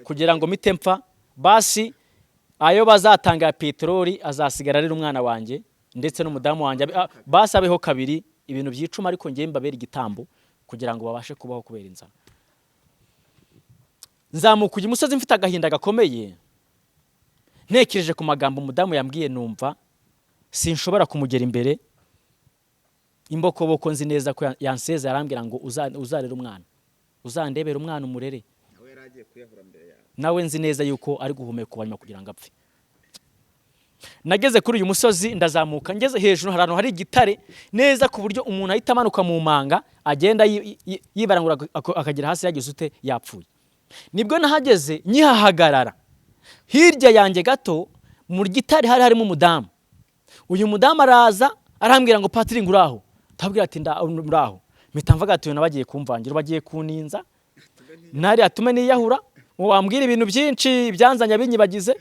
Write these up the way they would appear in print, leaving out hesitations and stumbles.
kugira ngo mite mpfa basi ayo bazatanga ya peteroli azasigara ari umwana wanjye ndetse n'umudamu wanjye basi abeho kabiri ibintu byicuma ariko ngiye mbabera igitambo kugira ngo babashe kubaho kubera inzara. Nzamuka uyu musozi mfite agahinda gakomeye ntekereje ku magambo umudamu yambwiye numva sinshobora kumugera imbere imbokoboko nzi neza ko yanseze arambwira ngo uzarera umwana uzandebera umwana umurere nawe yaragiye kuyahura mbere yawe nawe nzi neza yuko ari guhumeka ubanyuma kugira ngo apfe. Nageze kuri uyu musozi ndazamuka ngeze hejuru harano hari igitare neza ku buryo umuntu ahita amanuka mu manga agenda yibarangura akagira hasi yagize ute yapfuye. Nibwo nahageze nyihahagarara hirya yanjye gato mu gitare hari harimo umudamu. Uyu mudamu araza arambwira ngo Patrick nguraho tabwira ati ndaho mpita mvuga ati nabagiye kumvangira bagiye kuninza nari atume niyahura wambwira ibintu byinshi byanzanya binyibagize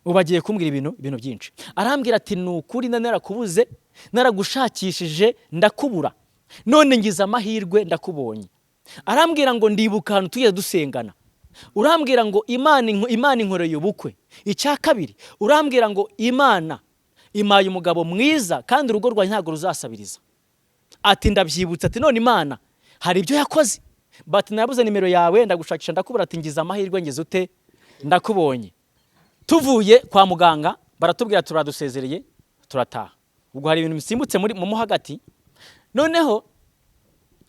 ubagiye kumbwira ibintu byinshi. Arambwira ati nukuri narakubuze naragushakishije ndakubura none ngize amahirwe ndakubonye. Arambwira ngo ndibuka hano tugiye dusengana urambwira ngo Imana inkoreye ubukwe. Icya kabiri urambwira ngo Imana imaye umugabo mwiza kandi urugo rwa ntago ruzasabiriza. Ati ndabyibutse ati none Imana hari ibyo yakoze bati nabuze nimero yawe ndagushakisha ndakubura ati ngize amahirwe ngeze ute ndakubonye. Tuvuye kwa muganga baratubwira turadusezereye turataha. Ubwo hari ibintu bisimbutse mu hagati noneho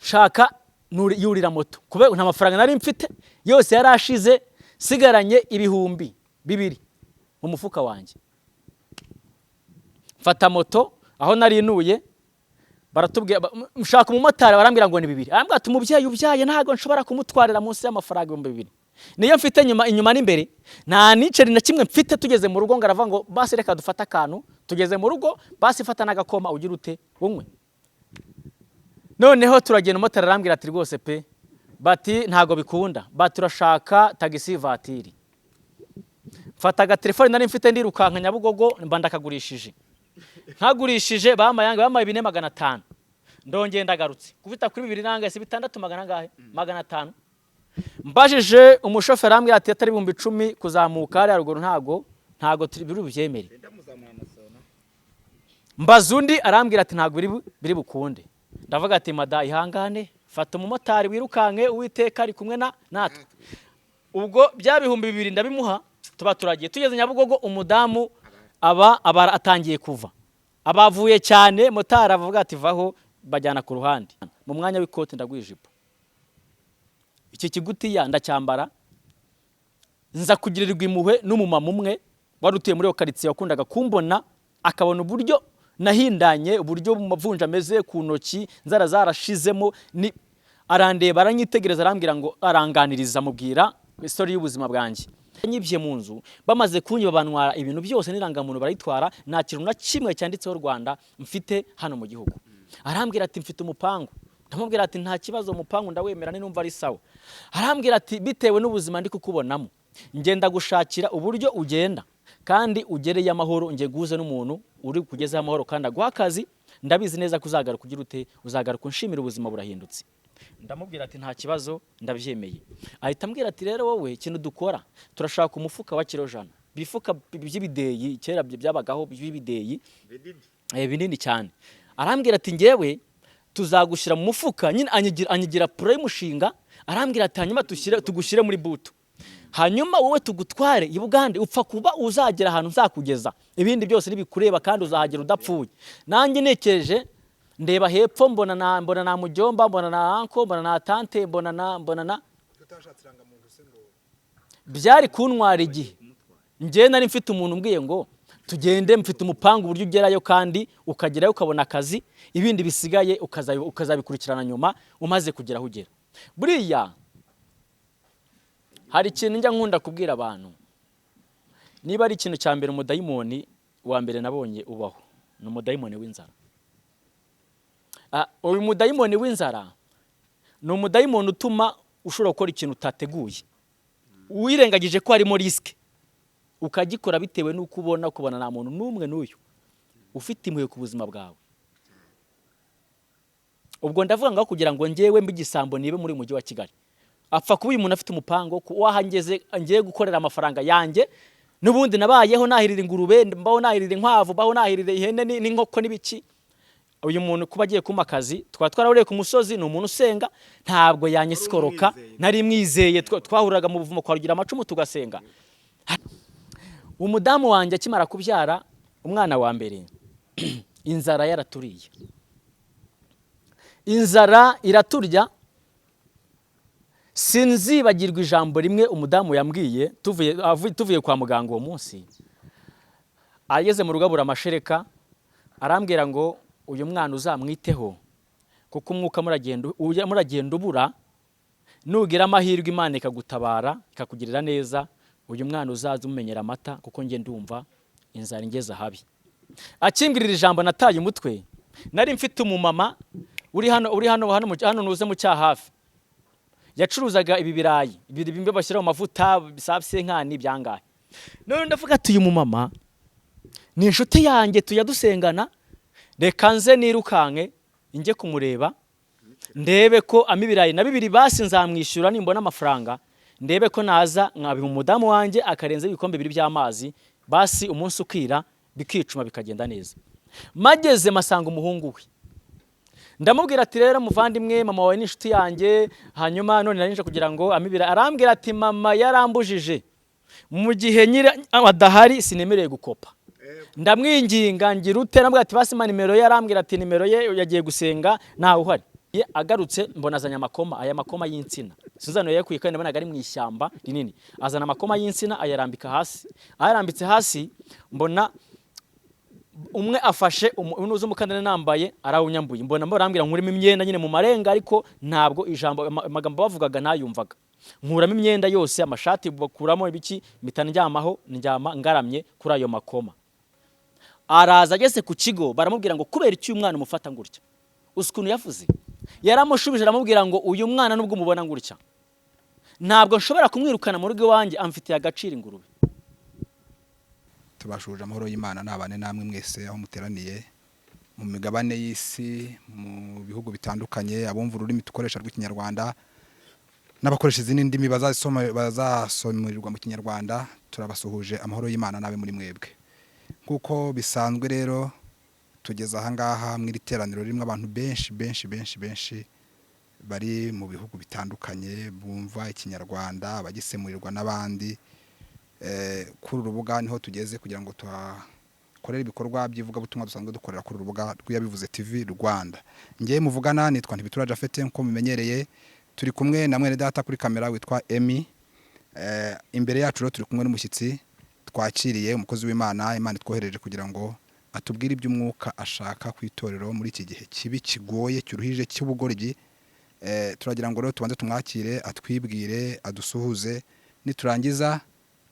shaka yurira moto kubera nta mafaranga nari mfite yose yarashize sigaranye 200 mu mufuka wanjye. Fata moto aho nari inuye baratubwira mshaka umumotari barambwira ngo ni 2. Arambwira ati umubyeyi ubyaye ntago nshobora kumutwarira munsi y'amafaranga 200. Niyo mfite inyuma n'imbere nta niceri na kimwe mfite. Tugeze mu rugo ngaravuga ngo basi reka dufata akantu tugeze mu rugo basi fata nagakoma ugira ute umwe. Noneho turagenda umumotari arambwira ati rwose pe bati ntago bikunda bati turashaka taxi vatiri. Fata agatelefone nari mfite ndirukanka Nyabugogo mba ndakagurishije nkagurishije bamaye 4500 ndongeye ndagarutse kufita kuri 2 nangaye 600 500 mbajije umushoferi ambwira ati atari 10,000 kuzamuka ari ruguru ntago biri buvyemere. Mbazundi arambwira ati ntago biri bukunde. Ndavuga ati mada ihangane fata umumotari wirukanke uwiteka ari kumwe natwe. Ubwo bya 2,000 ndabimuha tuba turagiye tugeze Nyabugogo umudamu aba atangiye kuva abavuye cyane motari avuga ati vaho bajyana ku ruhande mu mwanya w'ikote ndagwijipo. Iki kigutiya ndacyambara nza kugirirwa impuhwe n'umumama umwe wari utuye muri okaritsiye wakundaga kumbona akabona uburyo nahindanye uburyo mavunja ameze ku ntoki nzara zarashizemo ni arandeba aranyitegereza arambwira ngo aranganiriza mubwira story y'ubuzima bwanjye. Nyibye mu nzu bamaze kunyiba banwara ibintu byose nirangamuntu barayitwara nta kintu na kimwe cyanditseho Rwanda mfite hano mu gihugu. Arambwira ati mfite umupangu ndamubwira ati nta kibazo umupangu ndawemera numva ari sawa. Arambwira ati bitewe n'ubuzima ndi kukubonamo ngenda gushakira uburyo ugenda kandi ugereye amahoro nge guze n'umuntu uri kugeza amahoro kandi aguha akazi ndabizi neza kuzagaruka kugira ute uzagaruka unshimira ubuzima burahindutse. Ndamubwira ati nta kibazo ndabyemeye. Ahita ambwira ati rero wowe ikintu dukora turashaka umufuka wa kilo 100 bifuka by'ibideyi kera byabagaho by'ibideyi binini cyane. Arambwira ati ngewe tuzagushira mu mufuka nyine anyigira pro y'umushinga. Arambwira ati hanyuma tugushyire muri butu hanyuma wowe tugutware i Bugande upfa kuba uzagera ahantu nzakugeza ibindi byose nibikureba kandi uzahagera udapfuye. Nanjye nekeje ndeba hepfo mbona na mujomba mbona na anko mbona na tante mbona na tutashatsiranga mu rusengo byari kuntwara igihe ngiye nari mfite umuntu umbwiye ngo tugende mfite umupangu uburyo ugerayo kandi ukagerayo ukabona akazi ibindi bisigaye ukazabikurikirana nyuma umaze kugera aho ugera. Buriya hari ikintu njya nkunda kubwira abantu niba ari ikintu cya mbere umudayimoni wa mbere nabonye ubaho ni umudayimoni w'inzara. Uyu mudayimoni w'inzara ni umudayimoni utuma ushobora gukora ikintu utateguye wirengagije ko harimo risk ukagikora bitewe n'uko kubona nta muntu n'umwe n'uyu ufite impuhwe ku buzima bwawe. Ubwo ndavuga ngo kugira ngo ngewe mbigisambo nibe muri mujyi wa Kigali apfa kuba uyu muntu afite umupango ko wahangeze ngiye gukorera amafaranga yanjye nubundi nabayeho nahirira ingurube mbaho nahirira inkwavu mbaho nahirira ihene n'inkoko n'ibiki uyu muntu kuba agiye kuma kazi twararuriye ku musozi ni umuntu usenga ntabwo yanyesikoroka nari mwizeye twahuriraga mu buvumo kwa rugira amacumu tugasenga umudamu wanjye akimara kubyara umwana wa mbere inzara yaraturiye inzara iraturya sinzibagirwa ijambo rimwe umudamu yambwiye tuvuye kwa muganga uwo munsi ageze mu rugabura amashereka arambwira ngo uyu mwana uzamwiteho kuko umwuka muragenda ubura nugira amahirwe Imana ikagutabara ikakugirira neza uyu mwana uzaza umumenyera amata kuko nge ndumva inzara ingeze habi akimbwirira ijambo nataye umutwe nari mfite umumama uri hano nuze mu cyahafi yacuruzaga ibi birayi bimbe bashyira mu mavuta bisabse nkani byangahe none ndavuga ati uyu mumama ni inshuti yanjye tuyadusengana reka nze nirukanke inge kumureba ndebe ko amibirayi na bibiri basi nzamwishyura nimbona amafaranga ndebe ko naza nkabiha umudamu wanjye akarenza ibikombe bibiri by'amazi basi umunsi ukira bikicuma bikagenda neza mageze masanga umuhungu we ndamubwira ati rero muvandimwe mama wawe ni inshuti yanjye hanyuma none narinje kugira ngo amibira arambwira ati mama yarambujije mu gihe nyira adahari sinemereye gukopa ndamwinginga ngira ute nambwira ati basi nimero ye arambwira ati nimero ye yagiye gusenga ntawe uhari agarutse mbona azanya amakoma aya makoma y'Intsina sinzano yakuye kandi nabonaga ari mu ishyamba rinini azana amakoma y'Intsina ayarambika hasi ayarambitse hasi mbona umwe afashe unuze umukandana nambaye arawunyambuye mbona barambwira nkurimo imyenda nyine mu marenga ariko ntabwo ijambo amagambo bavugaga nayumvaga nkuramo imyenda yose amashati bakuramo ibiki mitandyamaho ndyama ngaramye kuri ayo makoma araza ageze ku kigo baramubwira ngo kubera iki umwana umufata ngurya usukuntu yavuze yaramushubije aramubwira ngo uyu mwana nubwo umubona ngurya ntabwo nshobora kumwirukana mu rugo wanjye amfitiye agaciro ingurube tubashuje amahoro y'Imana nabane namwe mwese aho muteraniye mu migabane y'isi mu bihugu bitandukanye abumva ururimi dukoresha rw'ikinyarwanda n'abakoresha izindi ndimi bazasomerwa mu kinyarwanda turabasuhuje amahoro y'Imana nabe muri mwebwe kuko bisanzwe rero tugeze aha ngaha mu iteraniro rimwe abantu benshi bari mu bihugu bitandukanye bumva ikinyarwanda abagisemurirwa n'abandi kuri urubuga niho tugeze kugira ngo tuhakorere ibikorwa by'ivuga butumwa dusanzwe dukorera kuri urubuga rw'Iyabivuze TV Rwanda ngiye muvugana nitwa Ntibituraje Afete nko mumenyereye turi kumwe na mwene data kuri kamera witwa Emi imbere yacu rero turi kumwe n'umushyitsi twakiriye umukozi w'Imana Imana twohereje kugira ngo atubwire iby'umwuka ashaka kwitorero muri iki gihe kibi kigoye cyuruhije cy'ubugoryi turagira ngo rero tubanze tumwakire atwibwire adusuhuze niturangiza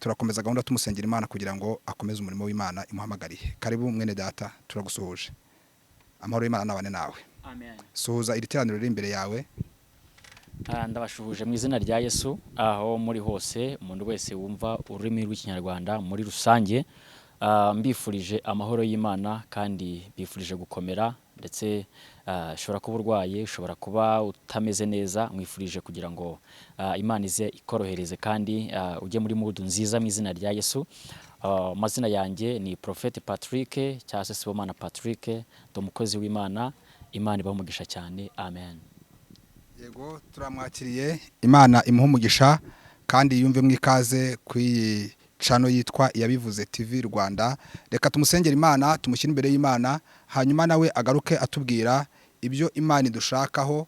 turakomeza gahunda tumusengera Imana kugira ngo akomeze umurimo w'Imana imuhamagariye karibu mwene data turagusuhuje amahoro y'Imana nabane nawe amen suhuza iri teraniro riri imbere yawe ndabashuhuje mu izina rya Yesu aho muri hose umuntu wese wumva ururimi rw'ikinyarwanda muri rusange mbifurije amahoro y'Imana kandi bifurije gukomera ndetse ushobora kuba urwaye ushobora kuba utameze neza mwifurije kugira ngo Imana ize ikorohereze kandi ujye muri mudu nziza mu izina rya Yesu amazina yanjye ni Prophet Patrick cyangwa se Sibomana Patrick ndo mukozi w'Imana Imana ibamugisha cyane amen yego turamwakiriye Imana imuhumugisha kandi yumve mwikaze kwi chano yitwa Iyabivuze TV Rwanda reka tumusengera Imana tumushyira imbere y'Imana hanyuma nawe agaruke atubwira ibyo Imana idushakaho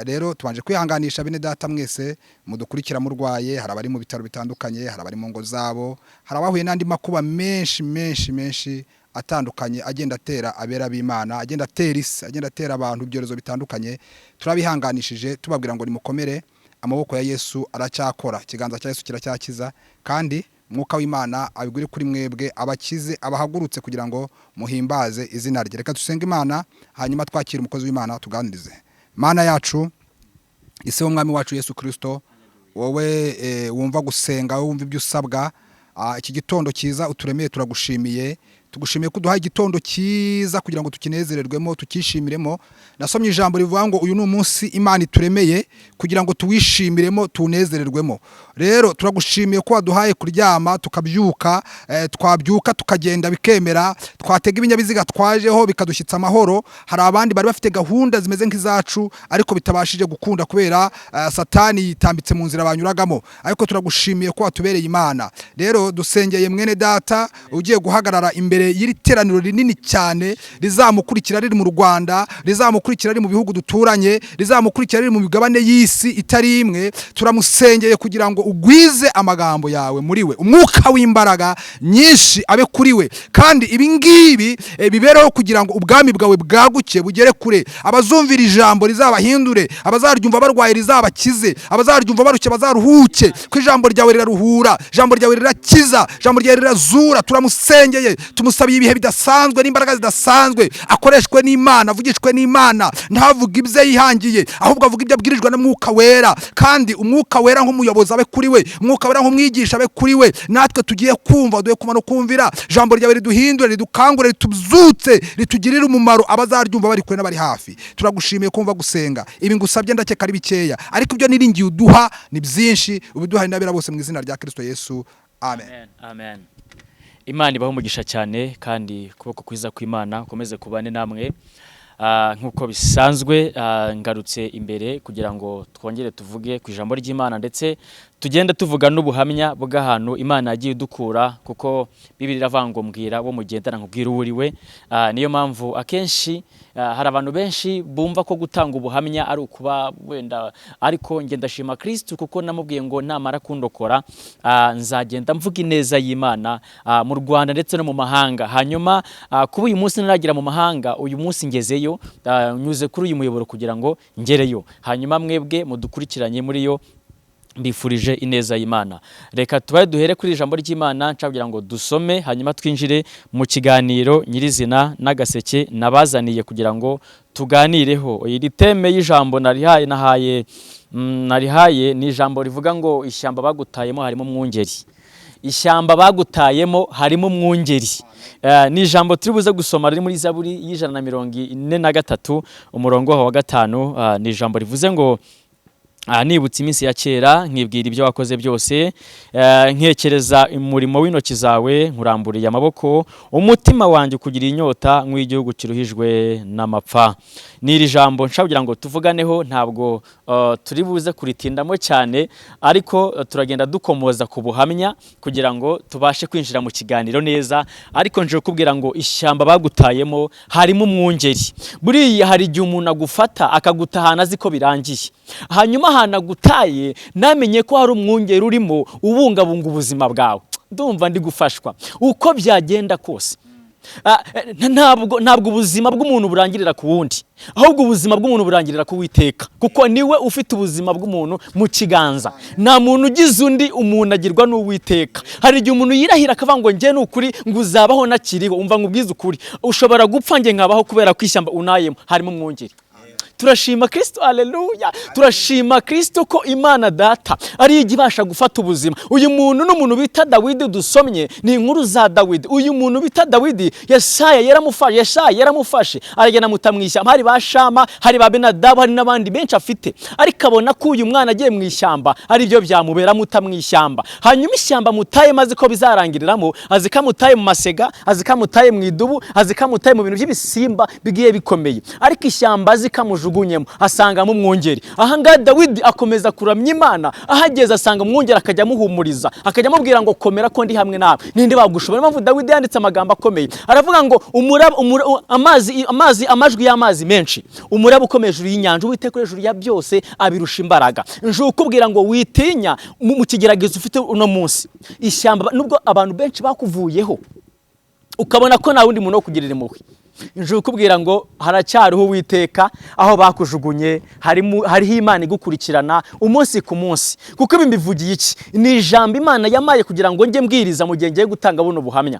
rero tubanje kwihanganisha bene data mwese mudukurikira murwaye hari abari mu bitaro bitandukanye hari abari mu ngo zabo hari abahuye n'andi makuba menshi atandukanye agenda atera abera b'Imana agenda atera isi agenda atera abantu ibyorezo bitandukanye turabihanganishije tubabwira ngo nimukomere amaboko ya Yesu aracyakora ikiganza cya Yesu kiracyakiza kandi mwuka w'Imana abiguri kuri mwebwe abakize abahagurutse kugira ngo muhimbaze izina rye reka dusenge Imana hanyuma twakira umukozi w'Imana tuganirize Mana yacu ise w'umwami wacu Yesu Kristo wowe wumva gusenga wumva ibyo usabwa iki gitondo kiza uturemeye turagushimiye tugushimiye ko duhaye igitondo cyiza kugira ngo tukinezererwemo tukishimiremo. Nasomye ijambo rivuga ngo uyu ni umunsi Imana ituremeye kugira ngo tuwishimiremo tunezererwemo. Rero turagushimiye ko waduhaye kuryama tukabyuka, twabyuka tukagenda bikemera, twatega ibinyabiziga twajeho bikadushyitsa amahoro. Hari abandi bari bafite gahunda zimeze nk'izacu ariko bitabashije gukunda kubera satani yitambitse mu nzira banyuragamo, ariko turagushimiye ko watubereye Imana. Rero dusengeye mwene data ugiye guhagarara imbere y'iri teraniro rinini cyane rizamukurikira riri mu Rwanda, rizamukurikira riri mu bihugu duturanye, rizamukurikira riri mu migabane y'isi itari imwe. Turamusengeye kugira ngo ugwize amagambo yawe muri we, umwuka w'imbaraga nyinshi abe kuri we, kandi ibi ngibi bibereho kugira ngo ubwami bwawe bwaguke bugere kure. Abazumvira ijambo rizabahindure, abazaryumva barwaye rizabakize, abazaryumva barushye bazaruhuke, ko ijambo ryawe riraruhura, ijambo ryawe rirakiza, ijambo ryawe rirazura. Turamusengeye, tumusabiye ibihe bidasanzwe n'imbaraga zidasanzwe, akoreshwe n'Imana, avugishwe n'Imana, ntavuga ibyo yihangiye ahubwo avuga ibyo abwirijwe na Mwuka Wera, kandi Umwuka Wera nk'umuyobozi abe kuri we, Umwuka Wera nk'umwigisha abe kuri we. Natwe tugiye kumva, duhe kumva no kumvira, ijambo ryawe riduhindure, ridukangure, rituzutse, ritugirire umumaro abazaryumva bari kure n'abari hafi. Turagushimiye kumva gusenga ibi ngusabye, ndakeka ari bikeya, ariko ibyo niringiye uduha ni byinshi, ubiduha n'abera bose mu izina rya Kristo Yesu, amen. Amen. Imana ibaho umugisha cyane, kandi kuboko kwiza kw'Imana ukomeze kubane namwe. Nkuko bisanzwe ngarutse imbere kugira ngo twongere tuvuge ku ijambo ry'Imana, ndetse tugenda tuvuga n'ubuhamya bw'ahantu Imana yagiye dukura, kuko Bibiliya iravuga ngo mbwira wo mugendana nkubwira uwuriwe. Niyo mpamvu akenshi hari abantu benshi bumva ko gutanga ubuhamya ari ukuba wenda, ariko nge ndashima Kristo kuko namubwiye ngo namara kundokora nzagenda mvuga ineza y'Imana mu Rwanda ndetse no mu mahanga. Hanyuma kuba uyu munsi naragira mu mahanga, uyu munsi ngezeyo nyuze kuri uyu muyoboro kugira ngo ngereyo. Hanyuma mwebwe mudukurikiranye muri yo mbifurije ineza y'Imana. Reka tubaye duhere kuri ijambo ry'Imana, ncagira ngo dusome, hanyuma twinjire mu kiganiro nyirizina n'agaseke nabazaniye kugira ngo tuganireho. Iri teme y'ijambo narihaye ni ijambo rivuga ngo ishyamba bagutayemo harimo umwungeri. Ishyamba bagutayemo harimo umwungeri. Ni ijambo turi buze gusoma riri muri Zaburi y'143 umurongo wa 5. Ni ijambo rivuze ngo nibutse iminsi ya kera, nkibwira ibyo wakoze byose, nkekereza umurimo w'intoki zawe, nkuramburiye amaboko, umutima wanjye kugira inyota nk'igihugu kiruhijwe n'amapfa. Ni iri jambo nshagira ngo tuvuganeho, ntabwo turi buze kuritindamo cyane, ariko turagenda dukomoza ku buhamya kugira ngo tubashe kwinjira mu kiganiro neza. Ariko nje kubwira ngo ishyamba bagutayemo harimo umwungeri. Buriya hari igihe umuntu agufata akagutahana azi ko birangiye, hanyuma hanagutaye namenye ko hari umwungeri urimo ubungabunga ubuzima bwawe. Ndumva ndi gufashwa uko byagenda kose. Ntabwo ubuzima bw'umuntu burangirira ku wundi, ahubwo ubuzima bw'umuntu burangirira ku Uwiteka, kuko niwe ufite ubuzima bw'umuntu mu kiganza. Nta muntu ugize undi, umuntu agirwa n'Uwiteka. Hari igihe umuntu yirahira akavuga ngo njye n'ukuri ngo uzabaho nakiriho. Umva nkubwize ukuri, ushobora gupfa njye nkabaho kubera ko ishyamba unayemo harimo umwungeri. Turashima Kristo, haleluya. Turashima Kristo ko Imana Data ari igibasha gufata ubuzima. Uyu muntu n'umuntu bita Dawidi dusomye, ni inkuru za Dawidi. Uyu muntu bita Dawidi, Yesaya yaramufashe aragenda mutamwishyamba. Hari ba Shama, hari ba Benadabu, hari n'abandi benshi afite, ariko abona ko uyu mwana agiye mu ishyamba ari byo byamubera mutamwishyamba. Hanyuma ishyamba mutaye maze ko bizarangiriramo, azikamutaye mu masega, azikamutaye mu idubu, azikamutaye mu bintu by'ibisimba bigiye bikomeye, ariko ishyamba azikamujugunyemo asangamo umwungeri. Ahangaha Dawidi akomeza kuramya Imana, ahageze asanga umwungeri, akajya amuhumuriza, akajya amubwira ngo komera ko ndi hamwe nawe. Ninde bagushobora? Impamvu Dawidi yanditse amagambo akomeye, aravuga ngo amajwi y'amazi menshi, umuraba ukomeye hejuru y'inyanja, Uwiteka hejuru ya byose abirusha imbaraga. Nje ukubwira ngo witinya mu kigeragezo ufite uno munsi. Ishyamba nubwo abantu benshi bakuvuyeho ukabona ko nta wundi muntu wo kugirira impuhwe, nje ukubwira ngo haracyariho Uwiteka, aho bakujugunye hariho Imana igukurikirana umunsi ku munsi. Kuko ibi mbivugiye iki? Ni ijambo Imana yamaye kugira ngo njye mbwiriza mu gihe ngiye gutanga buno buhamya.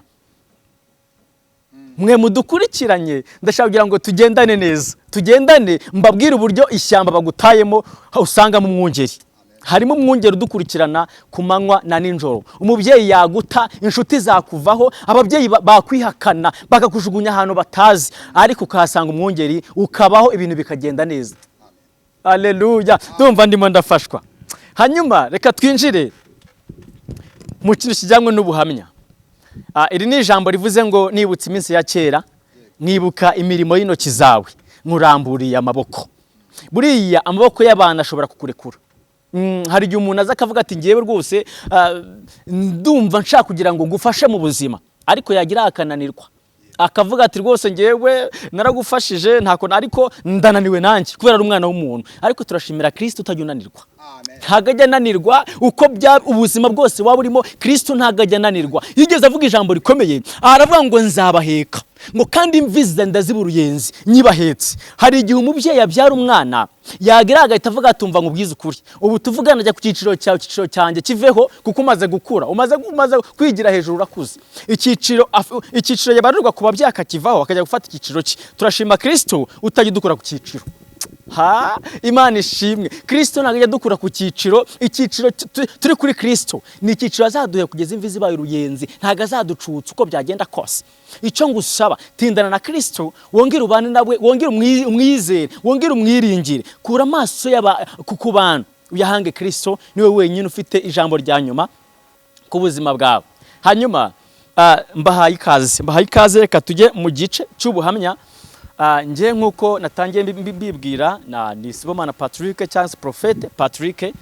Mwe mudukurikiranye, ndashaka kugira ngo tugendane neza, tugendane mbabwire uburyo ishyamba bagutayemo usanga mu mwungeri. harimo umwungeri udukurikirana ku manywa na ninjoro. Umubyeyi yaguta, inshuti zakuvaho, ababyeyi bakwihakana bakakujugunya ahantu batazi, ariko ukahasanga umwungeri ukabaho ibintu bikagenda neza. Haleluya, ndumva ndimo ndafashwa. Hanyuma reka twinjire mu kintu kijyanywe n'ubuhamya. Iri ni ijambo rivuze ngo nibutse iminsi ya kera, nibuka imirimo y'intoki zawe, nkuramburiye amaboko. Buriya amaboko y'abantu ashobora kukurekura. Hari igihe umuntu aza akavuga ati ngewe rwose ndumva nshaka kugira ngo ngufashe mu buzima, ariko yagira akananirwa, akavuga ati rwose ngewe naragufashije ariko ndananiwe nanjye kubera ari umwana w'umuntu. Ariko turashimira Kristo utajya unanirwa. Ntago ajya ananirwa, uko ubuzima bwose waba urimo Kristo ntago ajya ananirwa. Yigeze avuga ijambo rikomeye, aravuga ngo nzabaheka, ngo kandi imvizi ndaziba uruyenzi nyibahetse. Hari igihe umubyeyi abyara umwana yagira agahita avuga atumva ngo ubwize ukuri, ubu tuvugana ajya ku cyiciro cyawe, cyiciro cyanjye kiveho kuko umaze gukura, umaze kwigira hejuru, urakuze. Icyiciro yabarirwa ku babyeyi akakivaho akajya gufata icyiciro cye. Turashima Kristo utajya dukura ku cyiciro. Imana ishimwe. Kristo ntabwo ajya dukura ku cyiciro. Icyiciro turi kuri Kristo ni icyiciro azaduhe kugeza imvi zibaye uruyenzi, ntabwo azaducutsa uko byagenda kose. Icyo ngusaba, tindana na Kristo, wongere ubane nawe, wongere umwizere, wongere umwiringire. Kura amaso ku bantu, uyahange Kristo, niwe wenyine ufite ijambo rya nyuma ku buzima bwawe. Hanyuma mbahaye ikaze, reka tujye mu gice cy'ubuhamya. Nje nkuko natangiye mbibwira, ni Sibomana Patrick cyangwa Prophete Patrick,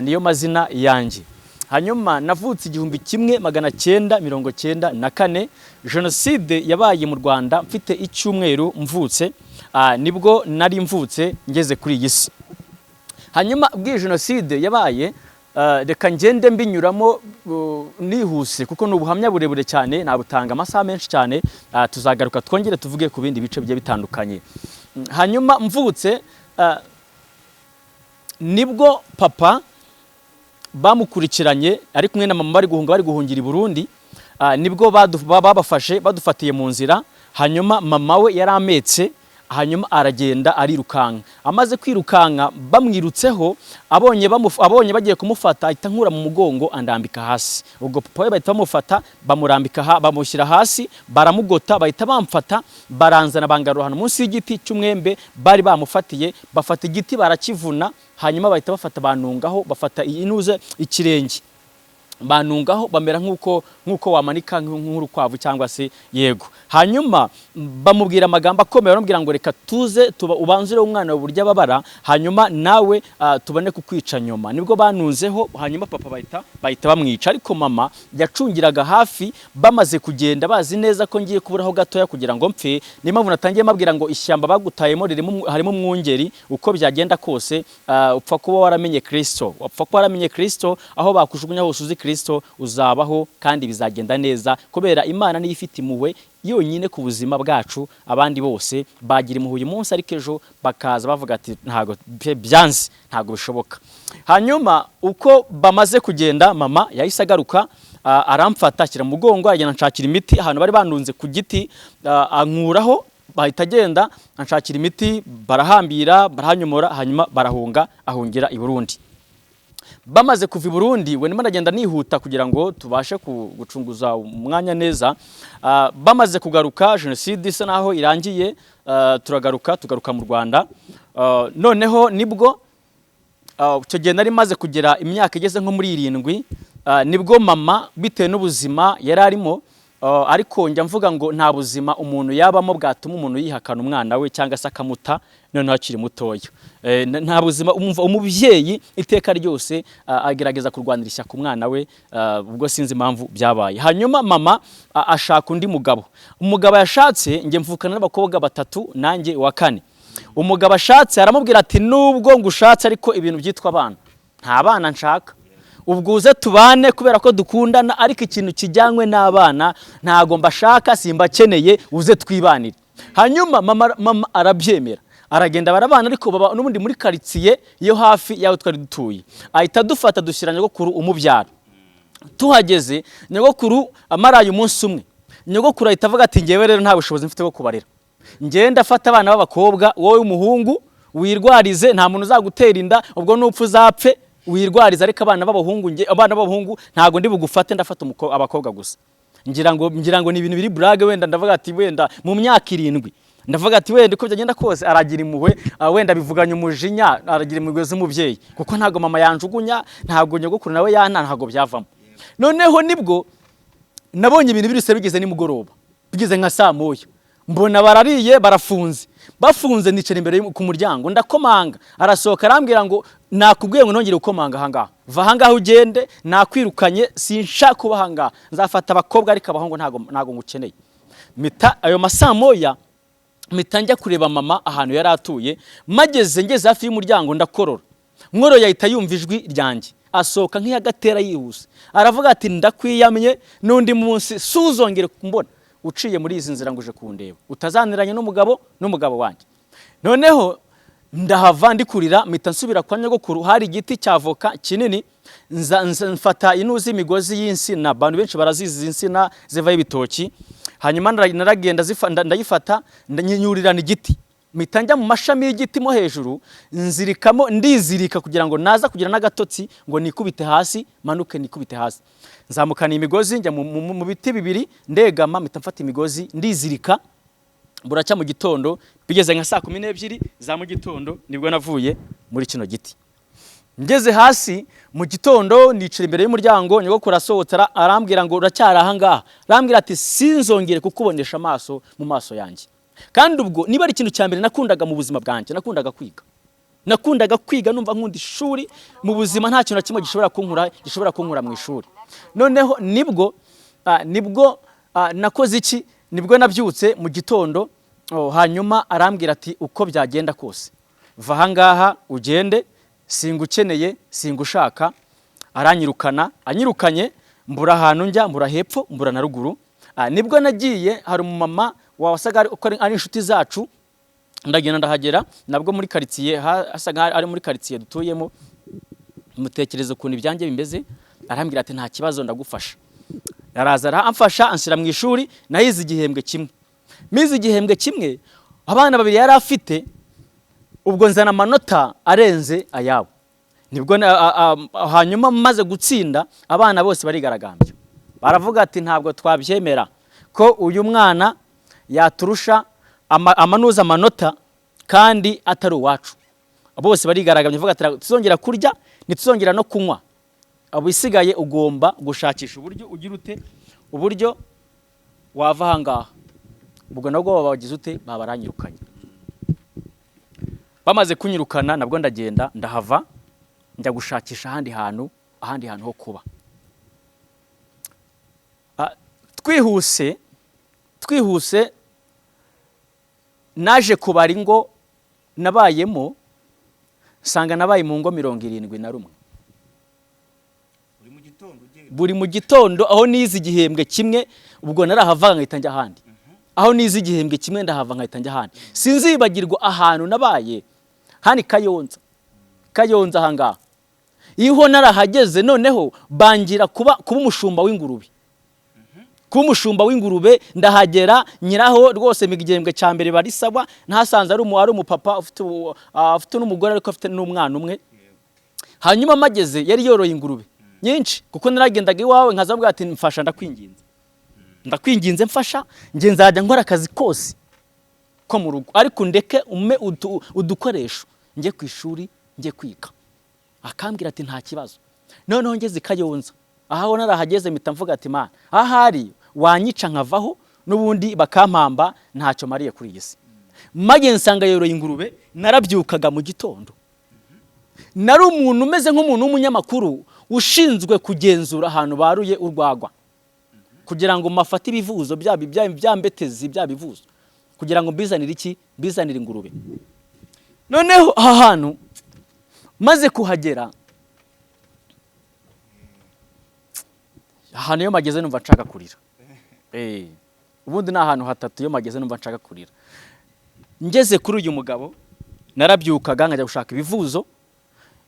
niyo mazina yanjye. Hanyuma navutse 1994, jenoside yabaye mu Rwanda, mfite icyumweru mvutse, nibwo nari mvutse ngeze kuri iyi si. Hanyuma ubwo jenoside yabaye, reka ngende mbinyuramo nihuse kuko n'ubuhamya burebure cyane, nabutanga amasaha menshi cyane. Tuzagaruka twongere tuvuge ku bindi bice bigiye bitandukanye. Hanyuma mvutse, nibwo papa bamukurikiranye ari kumwe na mama bari guhungira i Burundi, nibwo babafashe badufatiye mu nzira. Hanyuma mama we yarametse, hanyuma aragenda arirukanka. Amaze kwirukanka bamwirutseho, abonye bagiye kumufata, ahita nkura mu mugongo andambika hasi. Ubwo papa we bahita bamufata, bamushyira hasi, baramugota, bahita bamfata, baranzana bangarura hano munsi y'igiti cy'umwembe bari bamufatiye. Bafata igiti barakivuna, hanyuma bahita bafata banungaho, bafata inuze ikirenge banungaho, bamera nkuko wamanika nk'urukwavu cyangwa se yego. Hanyuma bamubwira amagambo akomeye, baramubwira ngo reka tuze ubanzire umwana uburyo ababara, hanyuma nawe tubone kukwica nyuma. Nibwo banunzeho, hanyuma papa bahita bamwica. Ariko mama yacungiraga hafi, bamaze kugenda bazi neza ko ngiye kuburaho gatoya kugira ngo mpfe. Niyo mpamvu natangiye mabwira ngo ishyamba bagutayemo harimo umwungeri. Uko byagenda kose, upfa kuba waramenye Kristo, aho bakujugunya hose uzi Kristo, uzabaho kandi bizagenda neza, kubera Imana niyo ifite impuhwe yonyine ku buzima bwacu. Abandi bose bagira impuhwe uyu munsi, ariko ejo bakaza bavuga ati ntago byanze, ntago bishoboka. Hanyuma uko bamaze kugenda, mama yahise agaruka, aramfata ashyira mu mugongo, agenda anshakira imiti ahantu bari bandunze ku giti, ankuraho, bahita agenda anshakira imiti, barahambira, barahanyomora, hanyuma ahungira i Burundi. Bamaze kuva i Burundi, we ndagenda nihuta kugira ngo tubashe gucunguza umwanya neza. Bamaze kugaruka, jenoside isa naho irangiye, tugaruka mu Rwanda. Noneho nibwo icyo gihe nari maze kugera imyaka igeze nko muri 7, nibwo mama bitewe n'ubuzima yari arimo, ariko njya mvuga ngo nta buzima umuntu yabamo bwatuma umuntu yihakana umwana we cyangwa se akamuta noneho akiri mutoya. Nta buzima umubyeyi iteka ryose agerageza kurwanira ishyaka umwana we, ubwo sinzi impamvu byabaye. Hanyuma mama ashaka undi mugabo. Umugabo yashatse, nge mvukana n'abakobwa 3 nanjye wa 4. Umugabo ashatse aramubwira ati nubwo ngushatse ariko ibintu byitwa abana, nta bana nshaka, ubwuze tubane kubera ko dukundana, ariko ikintu kijyanywe n'abana ntago mbashaka, simbakeneye, uze twibanire. Hanyuma mama arabyemera, aragenda barabana, ariko baba n'ubundi muri quartier yo hafi yaho twari dutuye. Ahita dufata dushyira nyogokuru umubyara. Tuhageze, nyogokuru amaraye umunsi umwe, nyogokuru ahita avuga ati ngewe rero nta bushobozi mfite bwo kubarera, ngenda afata abana b'abakobwa, wowe umuhungu wirwarize, nta muntu uzagutera inda, ubwo nupfu uzapfe, wirwariza ariko abana b'abahungu ntago ndi bugufate ndafata abakobwa gusa ngira ngo ni ibintu biri brage wenda ndavuga ati wenda mu myaka 7 ndavuga ati wenda uko byagenda kose aragira impuhwe wenda bivuganye umujinya aragira impuhwe z'umubyeyi kuko ntago mama yanjugunya ntago nyogokuru nawe ntago byavamo noneho nibwo nabonye ibintu birise bigeze ni mugoroba bigeze nka saa moya mbona barariye barafunze bafunze nicera imbere ku muryango ndakomanga arasohoka arambwira ngo nakubwiye ngo nongere gukomanga ahangaha va ahangaha ugende nakwirukanye sinshaka kuba ahangaha nzafata abakobwa ariko abahungu ntago ngukeneye mita ayo masaa moya mita njya kureba mama ahantu yari atuye ngeze hafi y'umuryango ndakorora nkoro yahita yumva ijwi ryanjye asohoka nk'iyagatera yihuse aravuga ati ndakwiyamye n'undi munsi suzongere kumbona uciye muri izi nzira nguje kundeba utazaniranye n'umugabo wanjye noneho ndahava ndikurira mita nsubira kwa nyogokuru hari igiti cy'avoka kinini mfata inuzi imigozi y'insina abantu benshi barazizi insina zivaye ibitoki hanyuma naragenda ndayifata ndanyurirana igiti mita njya mu mashami y'igiti mo hejuru ndizirika kugira ngo naza kugira n'agatotsi ngo nikubite hasi manuke nikubite hasi nzamukana imigozi njya mu biti bibiri ndegama mita mfata imigozi ndizirika buracya mu gitondo bigeze nka saa 12 za mu gitondo nibwo navuye muri kino giti ngeze hasi mu gitondo nicira imbere y'umuryango nyogokuru asohotse arambwira ngo uracyari ahangaha arambwira ati sinzongere kukubonesha amaso mu maso yanjye kandi ubwo niba ari ikintu cya mbere nakundaga mu buzima bwanjye nakundaga kwiga numva nkunda ishuri mu buzima nta kintu na kimwe gishobora kunkura mu ishuri noneho nibwo nakoze iki nibwo nabyutse mu gitondo hanyuma arambwira ati uko byagenda kose va ahangaha ugende singukeneye singushaka anyirukanye mbura ahantu njya mbura hepfo mbura na ruguru nibwo nagiye hari umumama wasaga ari inshuti zacu ndagenda ndahagera nabwo muri quartier hasaga ari muri quartier dutuyemo mutekereza ukuntu ibyanjye bimeze arambwira ati nta kibazo ndagufasha araza amfasha anshyira mu ishuri nahize igihembwe kimwe abana babiri yari afite ubwo nzana amanota arenze ayabo nibwo hanyuma maze gutsinda abana bose barigaragambye baravuga ati ntabwo twabyemera ko uyu mwana yaturusha amanuza amanota kandi atari uwacu bose barigaragambye bavuga ati tuzongera kurya ntituzongera no kunywa abisigaye ugomba gushakisha uburyo ugira ute uburyo wava ahangaha ubwo nabwo babagize ute babaranyirukanye bamaze kunyirukana nabwo ndagenda ndahava njya gushakisha ahandi hantu ho kuba twihuse naje kubara ingo nabayemo sanga nabaye mu ngo 71 buri mu gitondo aho nize igihembwe kimwe ubwo narahava nkahita njya ahandi aho nize igihembwe kimwe ndahava nkahita njya ahandi sinzibagirwa ahantu nabaye hani Kayonza ahangaha iyo narahageze noneho bangira kuba umushumba w'ingurube ndahagera nyiraho rwose mu gihembwe cya mbere barisaba ntasanze ari umupapa afite n'umugore ariko afite n'umwana umwe hanyuma mageze yari yoroye ingurube nyinshi kuko naragendaga iwawe nkazavuga ati mfasha ndakwinginze mfasha nge nzajya nkora akazi kose ko mu rugo ariko ndeke umme udukoresho njye ku ishuri njye kwiga akambwira ati nta kibazo noneho ngeze Kayonza aho narahageze mpita mvuga ati mana ahari wanyica nkavaho n'ubundi bakampamba ntacyo mariye kuri iyi si mage nsanga yoroye ingurube narabyukaga mu gitondo nari umuntu umeze nk'umuntu w'umunyamakuru ushinzwe kugenzura ahantu baruye urwagwa kugira ngo mafate ibivuzo byambetezi byabivuzo kugira ngo bizanire ingurube noneho aha hantu maze kuhagera ahantu iyo mageze numva nshaka kurira ubundi ni ahantu hatatu iyo mageze numva nshaka kurira ngeze kuri uyu mugabo narabyukaga nkajya gushaka ibivuzo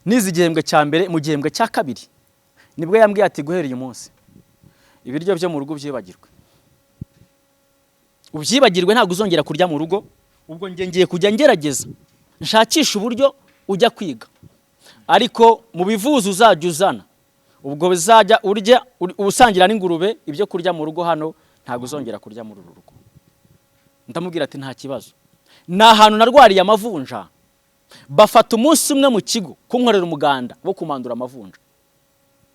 nize igihembwe cya mbere mu gihembwe cya kabiri nibwo yambwiye ati guhera uyu munsi ibiryo byo mu rugo ubyibagirwe ntabwo uzongera kurya mu rugo ubwo ngiye kujya ngerageza nshakisha uburyo ujya kwiga ariko mu bivuzo uzajya uzana ubwo bizajya urya usangira n'ingurube ibyo kurya mu rugo hano ntago uzongera kurya muri uru rugo. Ndamubwira ati nta kibazo. Na hantu narwariye amavunja bafata umunsi umwe mu kigo kunkorera umuganda wo kumandura amavunja.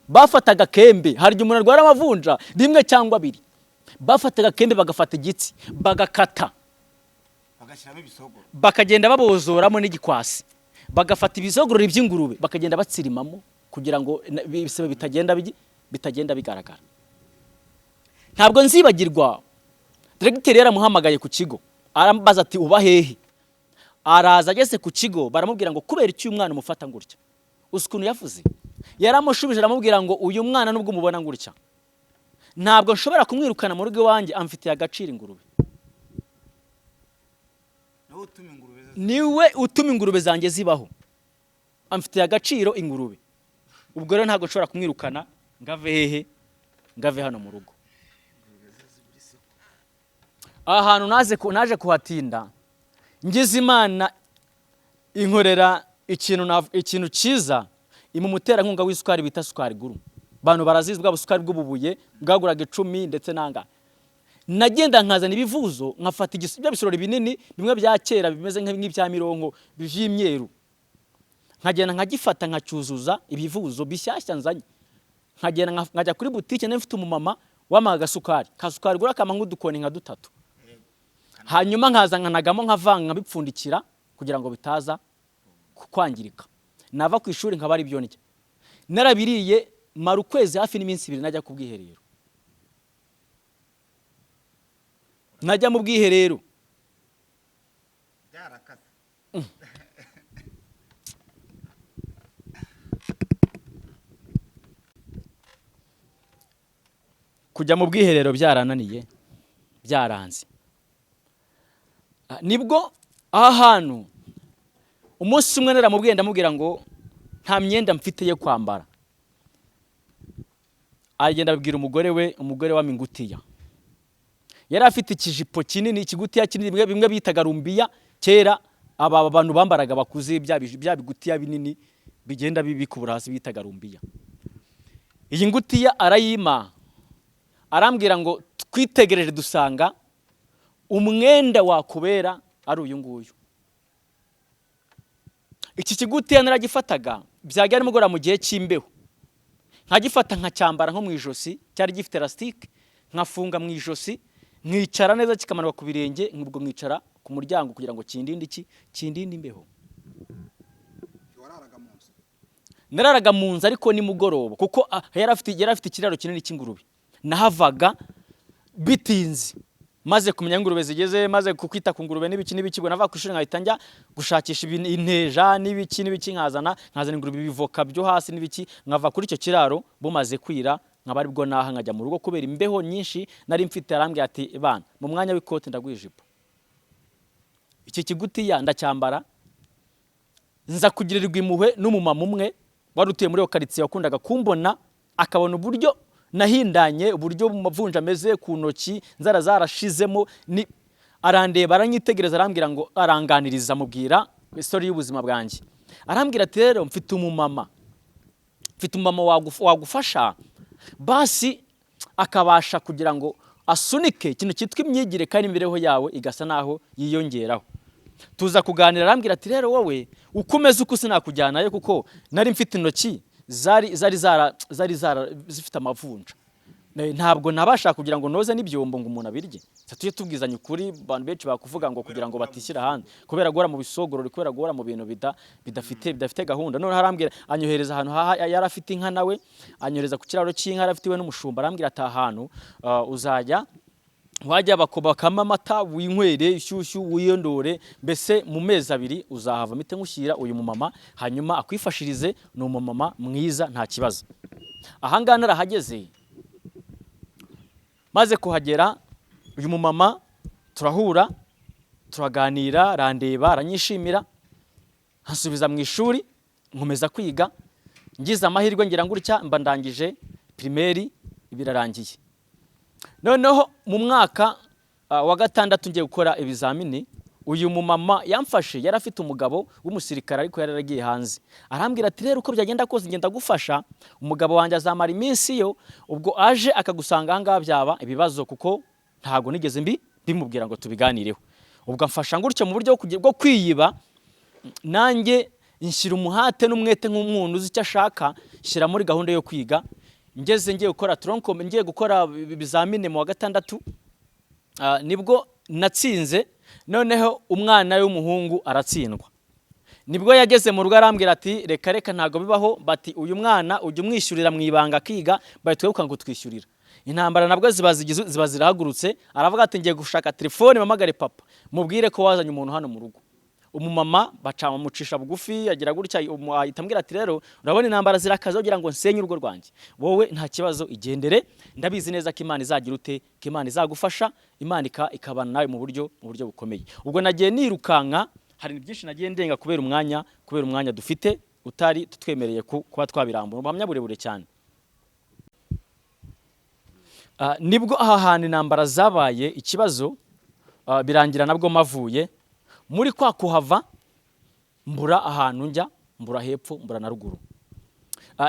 Bafataga kembe, hari igihe umuntu arwara amavunja rimwe cyangwa abiri. Bafataga kembe bagafata igitsi bagakata bagashyiramo ibisogoro bakagenda babozoramo n'igikwasi, bagafata ibizogororo by'ingurube bakagenda batsirimamo kugira ngo ibisebe bitagenda bigaragara. Ntabwo nzibagirwa directeur yaramuhamagaye ku kigo arambaza ati uba hehe. Araza ageze ku kigo baramubwira ngo kubera iki uyu mwana umufata ngurya. Usukuntu yavuze yaramushubije aramubwira ngo uyu mwana nubwo umubona ngurya ntabwo nshobora kumwirukana mu rugo wanjye amfitiye agaciro ingurube. Niwe utuma ingurube zanjye zibaho, amfitiye agaciro ingurube. Ubwo rero ntabwo nshobora kumwirukana ngave hehe ngave hano mu rugo. Ahantu naje kuhatinda ngize Imana inkorera ikintu cyiza imumutera nkunga w'isukari bita sukari guru. Bantu barazizwa busukari bw'ububuye bwaguraga 10 ndetse nanga. Nagenda nkazana ibivuzo nkafata igisibya bisirori binini bimwe bya kera bimeze nk'ibya mirongo by'imyeru. Nkagenda nkagifata nkacyuzuza ibivuzo bishyashya nzanye. Nkagenda nkajya kuri butike n'mfite umumama wamaga sukari. Kasukari gura kama nk'udukoni nka 3. Hanyuma nkaza nkanagamo nkavanga nkabipfundikira kugira ngo bitaza kwangirika. Nava ku ishuri nkaba ari byo ndya. Narabiriye mara ukwezi hafi n'iminsi 2 najya ku bwiherero. Najya mu bwiherero byarakase kujya mu bwiherero byarananiye byaranze. Nibwo ahantu umunsi umwe naramubwiye ndamubwira ngo nta myenda mfite yo kwambara. Agenda abwira umugore wa Mingutiya. Yari afite ikijipo kinini, ikigutiya kinini bimwe bitaga rumbiya kera aba bantu bambaraga bakuze bya bigutiya binini bigenda bibikubura hasi bitaga rumbiya. Iyi ngutiya arayima arambwira ngo twitegereje dusanga umwenda wakubera ari uyu nguyu. Iki kigutiya naragifataga byajya nimugora mu gihe cy'imbeho. Nkagifata nkacyambara nko mu ijosi cyari gifite elastique nkafunga mu ijosi nkicara neza kikamanwa ku birenge nkubwo nkicara ku muryango kugira ngo kindinde imbeho. Nararaga mu nzu ariko ni mugoroba kuko yari afite ikiraro kinini cy'ingurube. Nahavaga bitinze maze kumenya ingurube zigeze maze kukwita ku ngurube n'ibiki nava ku ishuri nkahita njya gushakisha inteja n'ibiki nkazana ingurube bivoka byo hasi n'ibiki nkava kuri icyo kiraro bumaze kwira nkabari bwo naha nkajya mu rugo kubera imbeho nyinshi nari mfite. Arambwiye ati bana mu mwanya w'ikote ndagwijipo. Iki kigutiya ndacyambara nza kugirirwa impuhwe n'umumama umwe wari utuye muri quartier wakundaga kumbona akabona uburyo nahindanye uburyo mu mavunja ameze ku ntoki nzara zarashizemo ni arandeba aranyitegereza arambwira ngo aranganiriza mubwira story y'ubuzima bwanjye. Arambwira ati rero mfite umumama wagufasha basi akabasha kugira ngo asunike ikintu cyitwa imyigire kandi imibereho yawe igasa naho yiyongeraho. Tuza kuganira arambwira ati rero wowe ukomeze uko sinakujyanayo kuko nari mfite intoki zari zifite amavunja. Ntabwo nabasha kugira ngo noze n'ibyombo ngo umuntu abirye. Tujye tubwizanya ukuri abantu benshi bakuvuga ngo kugira ngo batishyira hanze kubera gora mu bisogororo kubera gora mu bintu bidafite gahunda. None harambwira anyohereza ahantu yari afite inka nawe anyohereza ku kiraro cy'inka arafite we n'umushumba. Arambwira ati ahantu uzajya wajya bakama amata winywere ishyushyu wiyondore mbese mu mezi 2 uzahava mite nkushyira uyu mumama hanyuma akwifashirize no mumama mwiza nta kibazo. Ahangana narahageze maze kuhagera uyu mumama turahura turaganira randeba aranyishimira hasubiza mu ishuri nkomeza kwiga ngize amahirwe ngira ngurutya mba ndangije primaire ibirarangiye. Noneho mu mwaka wa gatandatu ngiye gukora ibizamini uyu mumama yamfashe yari afite umugabo w'umusirikare ariko yari yaragiye hanze. Arambwira ati rero uko byagenda kose ngenda gufasha, umugabo wanjye azamara iminsi yo, ubwo aje akagusanga ahangaha byaba ibibazo kuko ntago nigeze bimubwira ngo tubiganireho. Ubwo amfasha ngutyo mu buryo bwo kwiyiba, nanjye inshyira umuhate n'umwete nk'umuntu uzi icyo ashaka, shyira muri gahunda yo kwiga. Ngeze ngiye gukora troncome, ngiye gukora ibizamine mu wa gatandatu, nibwo natsinze, noneho umwana w'umuhungu aratsindwa. Nibwo yageze mu rugo arambwira ati reka ntago bibaho, bati uyu mwana ujye umwishyurira mu ibanga akiga, bayitwebuka ngo twishyurira. Intambara nabwo ziba zirahagurutse, aravuga ati ngiye gushaka telefone mamagare papa mubwire ko wazanye umuntu hano mu rugo. Umumama bacamucisha bugufi, agira gutya ahita ambwira ati rero urabona intambara zirakaza kugira ngo nsenye urugo rwanjye, wowe nta kibazo igendere, ndabizi neza ko Imana izagira ute, ko Imana izagufasha, Imana ikabana nawe mu buryo bukomeye. Ubwo nagiye nirukanka, hari byinshi nagiye ndenga kubera umwanya dufite utari tutwemereye kuba twabirambura. Ubuhamya burebure cyane. Nibwo aha hantu intambara zabaye ikibazo, birangira nabwo mavuye muri kwa kuhava, mbura ahantu njya, mbura hepfo, mbura na ruguru.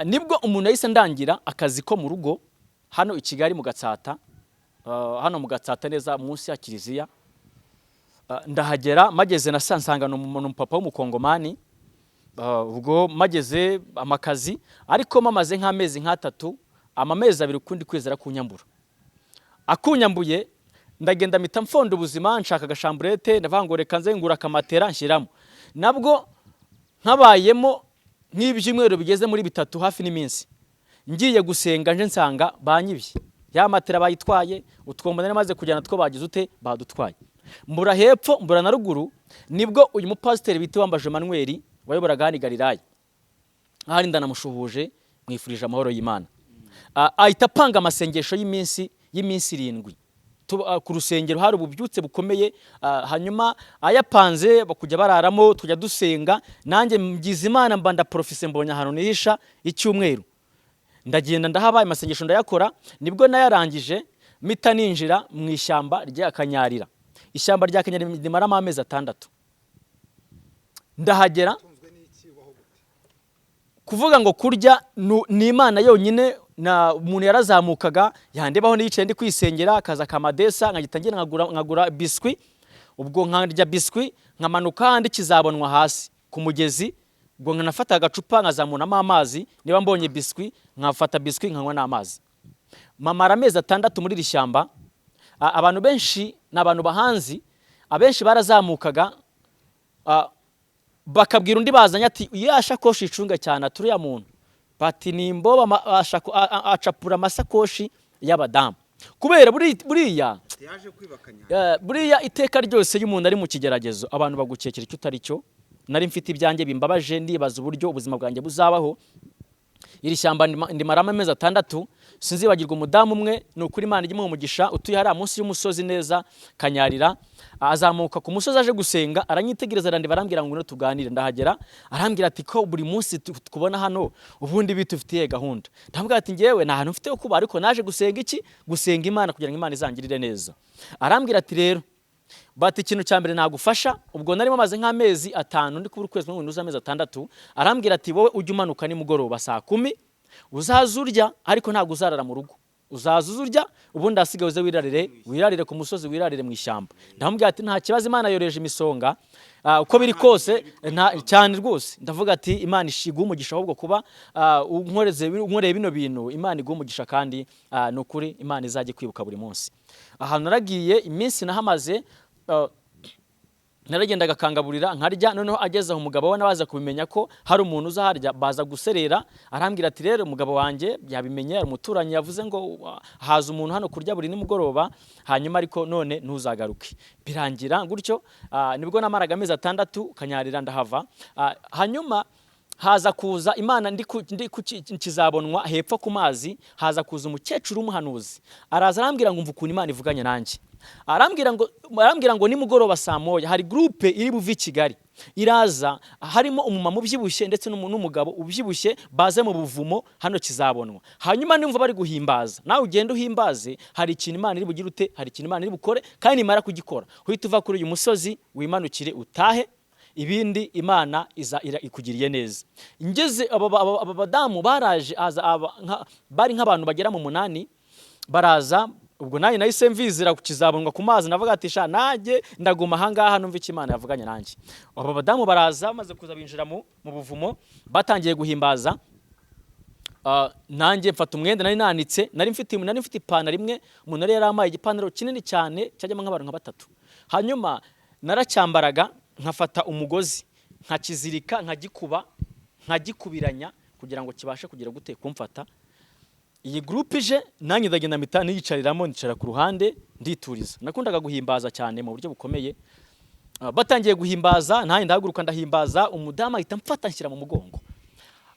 Nibwo umuntu yahise ndangira akazi ko mu rugo hano i Kigali mu Gatsata, hano mu Gatsata neza munsi ya kiliziya. Ndahagera mageze nasansanga n'umupapa w'umukongomani, ubwo mageze amakazi ariko mamaze nk'amezi nk'atatu, amamezi 2 kundi kwezera kunyambura. Akunyambuye ndagenda mpita mfonda ubuzima, nshaka agashamburete, ndavuga ngo reka nze ngura akamatera nshyiramo. Nabwo nkabayemo nk'ibyumweru bigeze muri 3 hafi n'iminsi. Ngiye gusenga nje nsanga banyibye, ya matera bayitwaye, utwombo nari maze kujyana two bagize ute badutwaye. Mbura hepfo, mbura na ruguru. Nibwo uyu mupasiteri bita wambaje Manuel wayoboraga hano Galilaya, ahari ndanamushuhuje mwifurije amahoro y'Imana, ahita apanga amasengesho y'iminsi 7 ku rusengero, hari ububyutse bukomeye. Hanyuma ayapanze bakujya bararamo, tujya dusenga, nanjye mgize Imana mbanda profise mbonye ahantu nihisha icyumweru. Ndagenda ndahabaye amasengesho ndayakora. Nibwo nayarangije mita ninjira mu ishyamba rya Kanyarira. Ishyamba rya Kanyarira rimaramo amezi 6. Ndahagera kuvuga ngo kurya ni Imana yonyine. Na umuntu yarazamukaga yandebaho niyicaye ndi kwisengera, akaza kamadesa nkagitangira nkagura biscuit. Ubwo nkarya biscuit nkamanuka handi kizabonwa hasi ku mugezi. Ubwo nkanafata agacupa nkazamunamo amazi, niba mbonye biscuit nkafata biscuit nkanywa n'amazi. Mamara amezi 6 muri rishyamba. Abantu benshi n'abantu bahanzi, abenshi barazamukaga bakabwira undi bazanya ati yashakoshi icunga cyane turiya muntu, bati nimbo acapura amasakoshi y'abadamu. Kubera buriya yaje kwibakanya, buriya iteka ryose y'umuntu ari mu kigeragezo abantu bagukekera icyo utari cyo. Nari mfite ibyanjye bimbabaje, ndibaza uburyo ubuzima bwanjye buzabaho. Iri shyamba ndimaramo amezi 6. Sinzibagirwa umudamu umwe, ni ukuri Imana ijye umugisha, utuye hari munsi y'umusozi neza Kanyarira. Azamuka ku musozi aje gusenga, aranyitegereza arandi barambwira ngo tuganire. Ndahagera arambwira ati ko buri munsi tukubona hano ubundi bitufitiye gahunda. Ndambwira ati ngewe nta hantu mfite yo kuba, ariko naje gusenga iki, gusenga Imana kugira ngo Imana izangirire neza. Arambwira ati rero bati ikintu cya mbere nagufasha. Ubwo narimo maze nk'amezi 5 ndi kubura ukwezi n'ubundi amezi 6. Arambwira ati wowe ujye umanuka ni mugoroba saa 10, uzazurya ariko ntago uzarara mu rugo, uzazurya ubundi asigaye uze wirarire ku musozi, wirarire mu ishyamba. Ndambwira ati nta kibazo, Imana yoreje imisonga uko biri kose cyane rwose. Ndavuga ati Imana ishiguha umugisha ahubwo kuba unkoreye bino bintu, Imana iguha umugisha kandi nukuri Imana izajye kwibuka buri munsi. Ahantu naragiye iminsi nahamaze, naragenda gakangaburira nkarya. Noneho ageze aho umugabo we nabaza kubimenya ko hari umuntu uzaharya, baza guserera. Arambwira ati rero umugabo wanjye yabimenye, umuturanyi yavuze ngo haza umuntu hano kurya buri nimugoroba, hanyuma ariko none ntuzagaruke. Birangira gutyo. Nibwo namaraga amezi 6 Kanyarira ndahava. Hanyuma haza kuza Imana ndi kizabonwa hepfo ku mazi, haza kuza umukecuru w'umuhanuzi, araza arambwira ngo umva ukuntu Imana ivuganye nanjye. Arambwira ngo nimugoroba saa moya hari groupe iri buve i Kigali, iraza harimo umumama ubyibushye ndetse n'umugabo ubyibushye baze mu buvumo hano kizabonwa. Hanyuma nimva bari guhimbaza, nawe ugenda uhimbaze, hari ikintu Imana iri bugire ute, hari ikintu Imana iri bukore, kandi nimara kugikora uhita uva kuri uyu musozi wimanukire utahe, ibindi Imana ikugiriye neza. Ngeze aba badamu baraje, bari nk'abantu bagera mu 8 baraza. Ubwo nayi nahise mvizira kukizabonwa ku mazi, navuga ati sha najye ndaguma hangaha numva iki Imana yavuganye nanjye. Aba badamu baraza maze kuza binjira mu buvumo, batangiye guhimbaza. Nanjye mfata umwenda nari nanitse, nari mfite ipantaro imwe, umuntu yari yaramaye igipantaro kinini cyane cyajyamo nk'abantu nka 3. Hanyuma naracyambaraga, nkafata umugozi nkakizirika, nkagikubiranya kugira ngo kibashe kugira gute kumfata. Iyi groupe ije nanjye ndagenda mpita niyicariramo, nicara ku ruhande ndituriza. Nakundaga guhimbaza cyane mu buryo bukomeye. Batangiye guhimbaza nanjye ndahaguruka ndahimbaza, umudamu ahita mfata nshyira mu mugongo,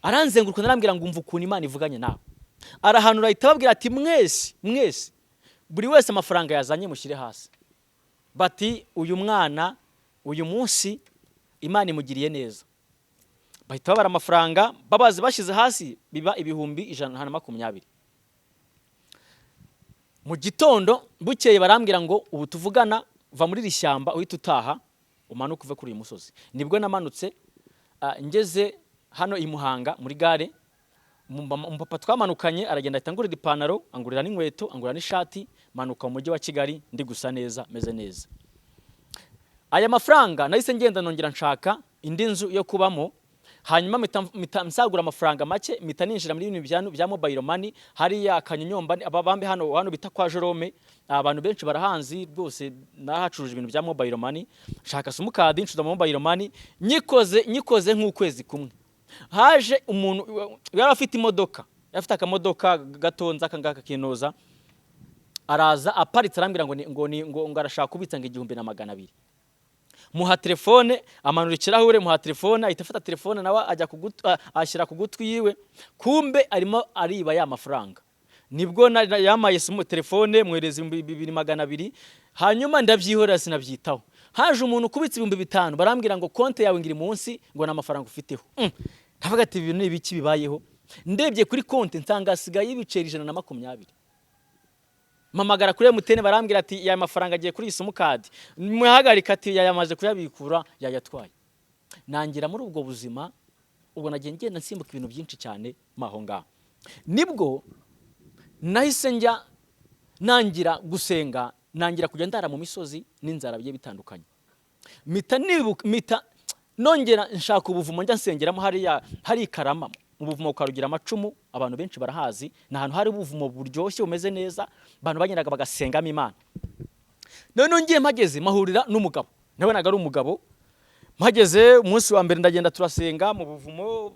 aranzenguruka narambwira ngo umva ukuntu Imana ivuganye nawe. Arahanura ahita babwira ati mwese buri wese amafaranga yazanye mushyire hasi, bati uyu mwana uyu munsi Imana imugiriye neza. Bahita babara amafaranga, babazi bashyize hasi biba ibihumbi 120. Mu gitondo bukeye barambwira ngo ubu tuvugana va muri rishyamba uhita utaha umanuka uve kuri uyu musozi. Nibwo namanutse ngeze hano i Muhanga muri gare. Umupapa twamanukanye aragenda atangurira ipantaro, angurira n'inkweto, angurira n'ishati, manuka mu mujyi wa Kigali ndi gusa neza, meze neza. Aya mafaranga nahise ngenda nongera nshaka indi nzu yo kubamo. Hanyuma msagura amafaranga make, mitaninjira muri ibintu bya mobile money, hariya Kanyonyomba ababambe hano bita kwa Jerome. Abantu benshi barahanzi rwose, nahacuruje ibintu bya mobile money, shaka simukadi nshuza mu mobile money, nyikoze nk'ukwezi kumwe. Haje umuntu yari afite imodoka, yafite akamodoka gatonza kangaka kinoza, araza aparitse arambwira ngo arashaka kubitsa ngo 1200. Muha telefone, amanura ikirahure, muha telefone, ahita afata telefone nawe ajya ashyira ku gutwi yiwe, kumbe arimo ariba ya mafaranga. Nibwo yamaye simu telefone mwereza 2200. Hanyuma ndabyihorera sinabyitaho. Haje umuntu kubitsa 5000, barambwira ngo konte yawe ngiri munsi ngo n'amafaranga ufiteho. Ndavuga ati ibintu ibiki bibayeho. Ndebye kuri konte nsanga asigaye ibiceri 120. Mamagara kuri MTN barambwira ati ya mafaranga agiye kuri simukadi, muhagarika ati yamaze kuyabikura yayatwaye. Nangira muri ubwo buzima, ubwo nagiye ngenda nsimbuka ibintu byinshi cyane maho ngaho. Nibwo nahise njya nangira gusenga, nangira kujya ndara mu misozi n'inzara biye bitandukanye. Mita nongera nshaka ubuvumo njya nsengeramo hari Karama. Mu buvumo ukarugira amacumu, abantu benshi barahazi, na ahantu hari ubuvumo buryoshye umeze neza, abantu bageraga bagasengamo Imana. None ngiye mpageze mahurira n'umugabo, nawe naga ari umugabo. Mpageze umunsi wa mbere ndagenda turasenga mu buvumo,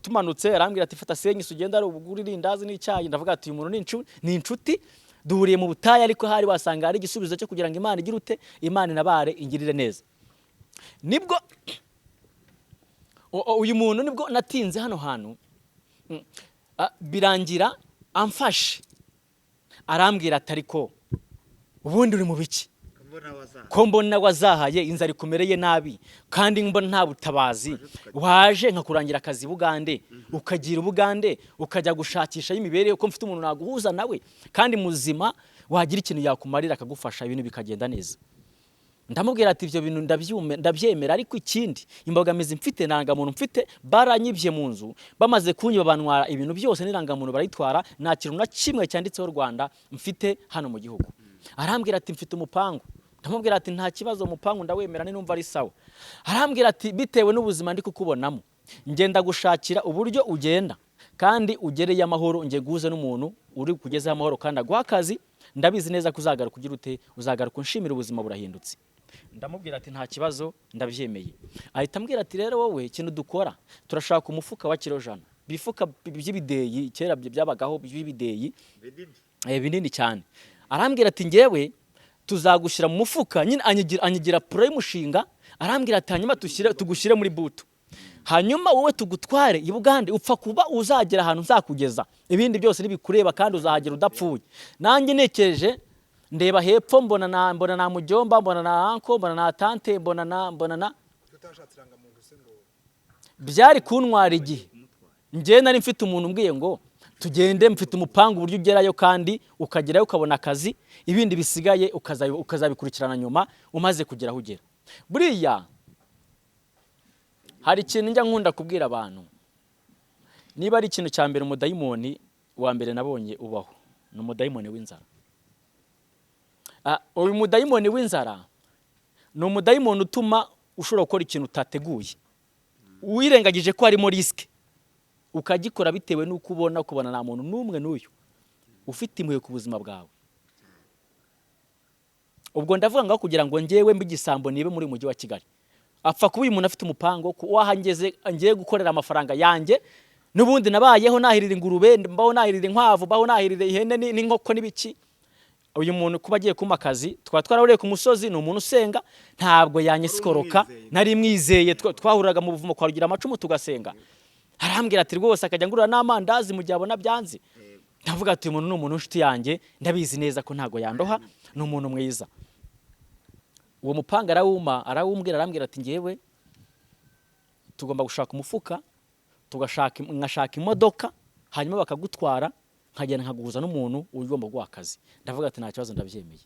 tumanutse arambwira ati fata senyi sugenda ari ubugurira indazi n'icyayi. Ndavuga ati uyu muntu ni inshuti, duhuriye mu butayi ariko hari wasanga ari igisubizo cyo kugira ngo Imana igire ute, Imana inabare ingirire neza. Nibwo uyu muntu nibwo natinze hano hantu, birangira amfashe arambwira ati ariko ubundi uri mu biki, ko mbona wazahaye inzara ikumereye nabi, kandi mbona nta butabazi, waje nkakurangira akazi Bugande, ukagira Bugande ukajya gushakisha y'imibereho, ko mfite umuntu naguhuza nawe kandi muzima wagira ikintu yakumarira akagufasha ibintu bikagenda neza. Ndamubwira ati ibyo bintu ndabyemera, ariko ikindi imbogamizi mfite ndangamuntu mfite, baranyibye mu nzu, bamaze kunyiba bantwara ibintu byose n'irangamuntu barayitwara, nta kintu na kimwe cyanditseho Rwanda mfite hano mu gihugu. Arambwira ati mfite umupangu. Ndamubwira ati nta kibazo, umupangu ndawemera numva ari sawa. Arambwira ati bitewe n'ubuzima ndi kukubonamo, ngenda gushakira uburyo ugenda kandi ugereye amahoro, ngiye guhuza n'umuntu uri kugezaho amahoro kandi aguha akazi, ndabizi neza kuzagaruka kugira ute, uzagaruka unshimira ubuzima burahindutse. Ndamubwira ati nta kibazo ndabyemeye. Ahita ambwira ati rero wowe ikintu dukora, turashaka umufuka wa kilo 100, bifuka by'ibideyi kera byabagaho by'ibideyi binini cyane. Arambwira ati ngewe tuzagushyira mu mufuka, nyine anyigira pro y'umushinga. Arambwira ati hanyuma tugushyire muri buto. hanyuma wowe tugutware i Bugande upfa kuba uzagera ahantu nzakugeza ibindi byose nibikureba kandi uzahagera udapfuye nanjye nekeje ndeba hepfo mbona na mujyomba mbona na anko mbona na tante mbona na byari kuntwara igihe njye nari mfite umuntu umbwiye ngo tugende mfite umupangu uburyo ugerayo kandi ukagerayo ukabona akazi ibindi bisigaye ukazabikurikirana nyuma umaze kugera aho ugera buriya hari ikintu njya nkunda kubwira abantu niba ari ikintu cya mbere umudayimoni wa mbere nabonye ubaho ni umudayimoni w'inzara uyu mudayimoni w'inzara ni umudayimoni utuma ushobora gukora ikintu utateguye wirengagije ko harimo risk ukagikora bitewe n'uko ukubona nta muntu n'umwe n'uyu ufite impuhwe ku buzima bwawe ubwo ndavuga ngo kugira ngo njyewe mbigisambo nibe muri mujyi wa Kigali apfa kuba uyu muntu afite umupango ko wahangeze ngiye gukorera amafaranga yanjye n'ubundi nabayeho nahirira ingurube mbaho nahirira inkwavu mbaho nahirira ihene n'inkoko n'ibiki uyu muntu kuba agiye kuma akazi twarahuriye ku musozi ni umuntu usenga ntabwo yanyesikoroka nari mwizeye twahuriraga mu buvumo kwa rugira amacumu tugasenga arambwira ati rwose akajya ngurura n'amandazi mu gihe abona byanze ndavuga ati uyu muntu ni umuntu inshuti yanjye ndabizi neza ko ntago yandoha ni umuntu mwiza uwo mupanga arawumbwira arambwira ati ngewe tugomba gushaka umufuka ngashaka imodoka hanyuma bakagutwara nkagenda nkaguhuza n'umuntu ugomba guha akazi ndavuga ati nta kibazo ndabyemeye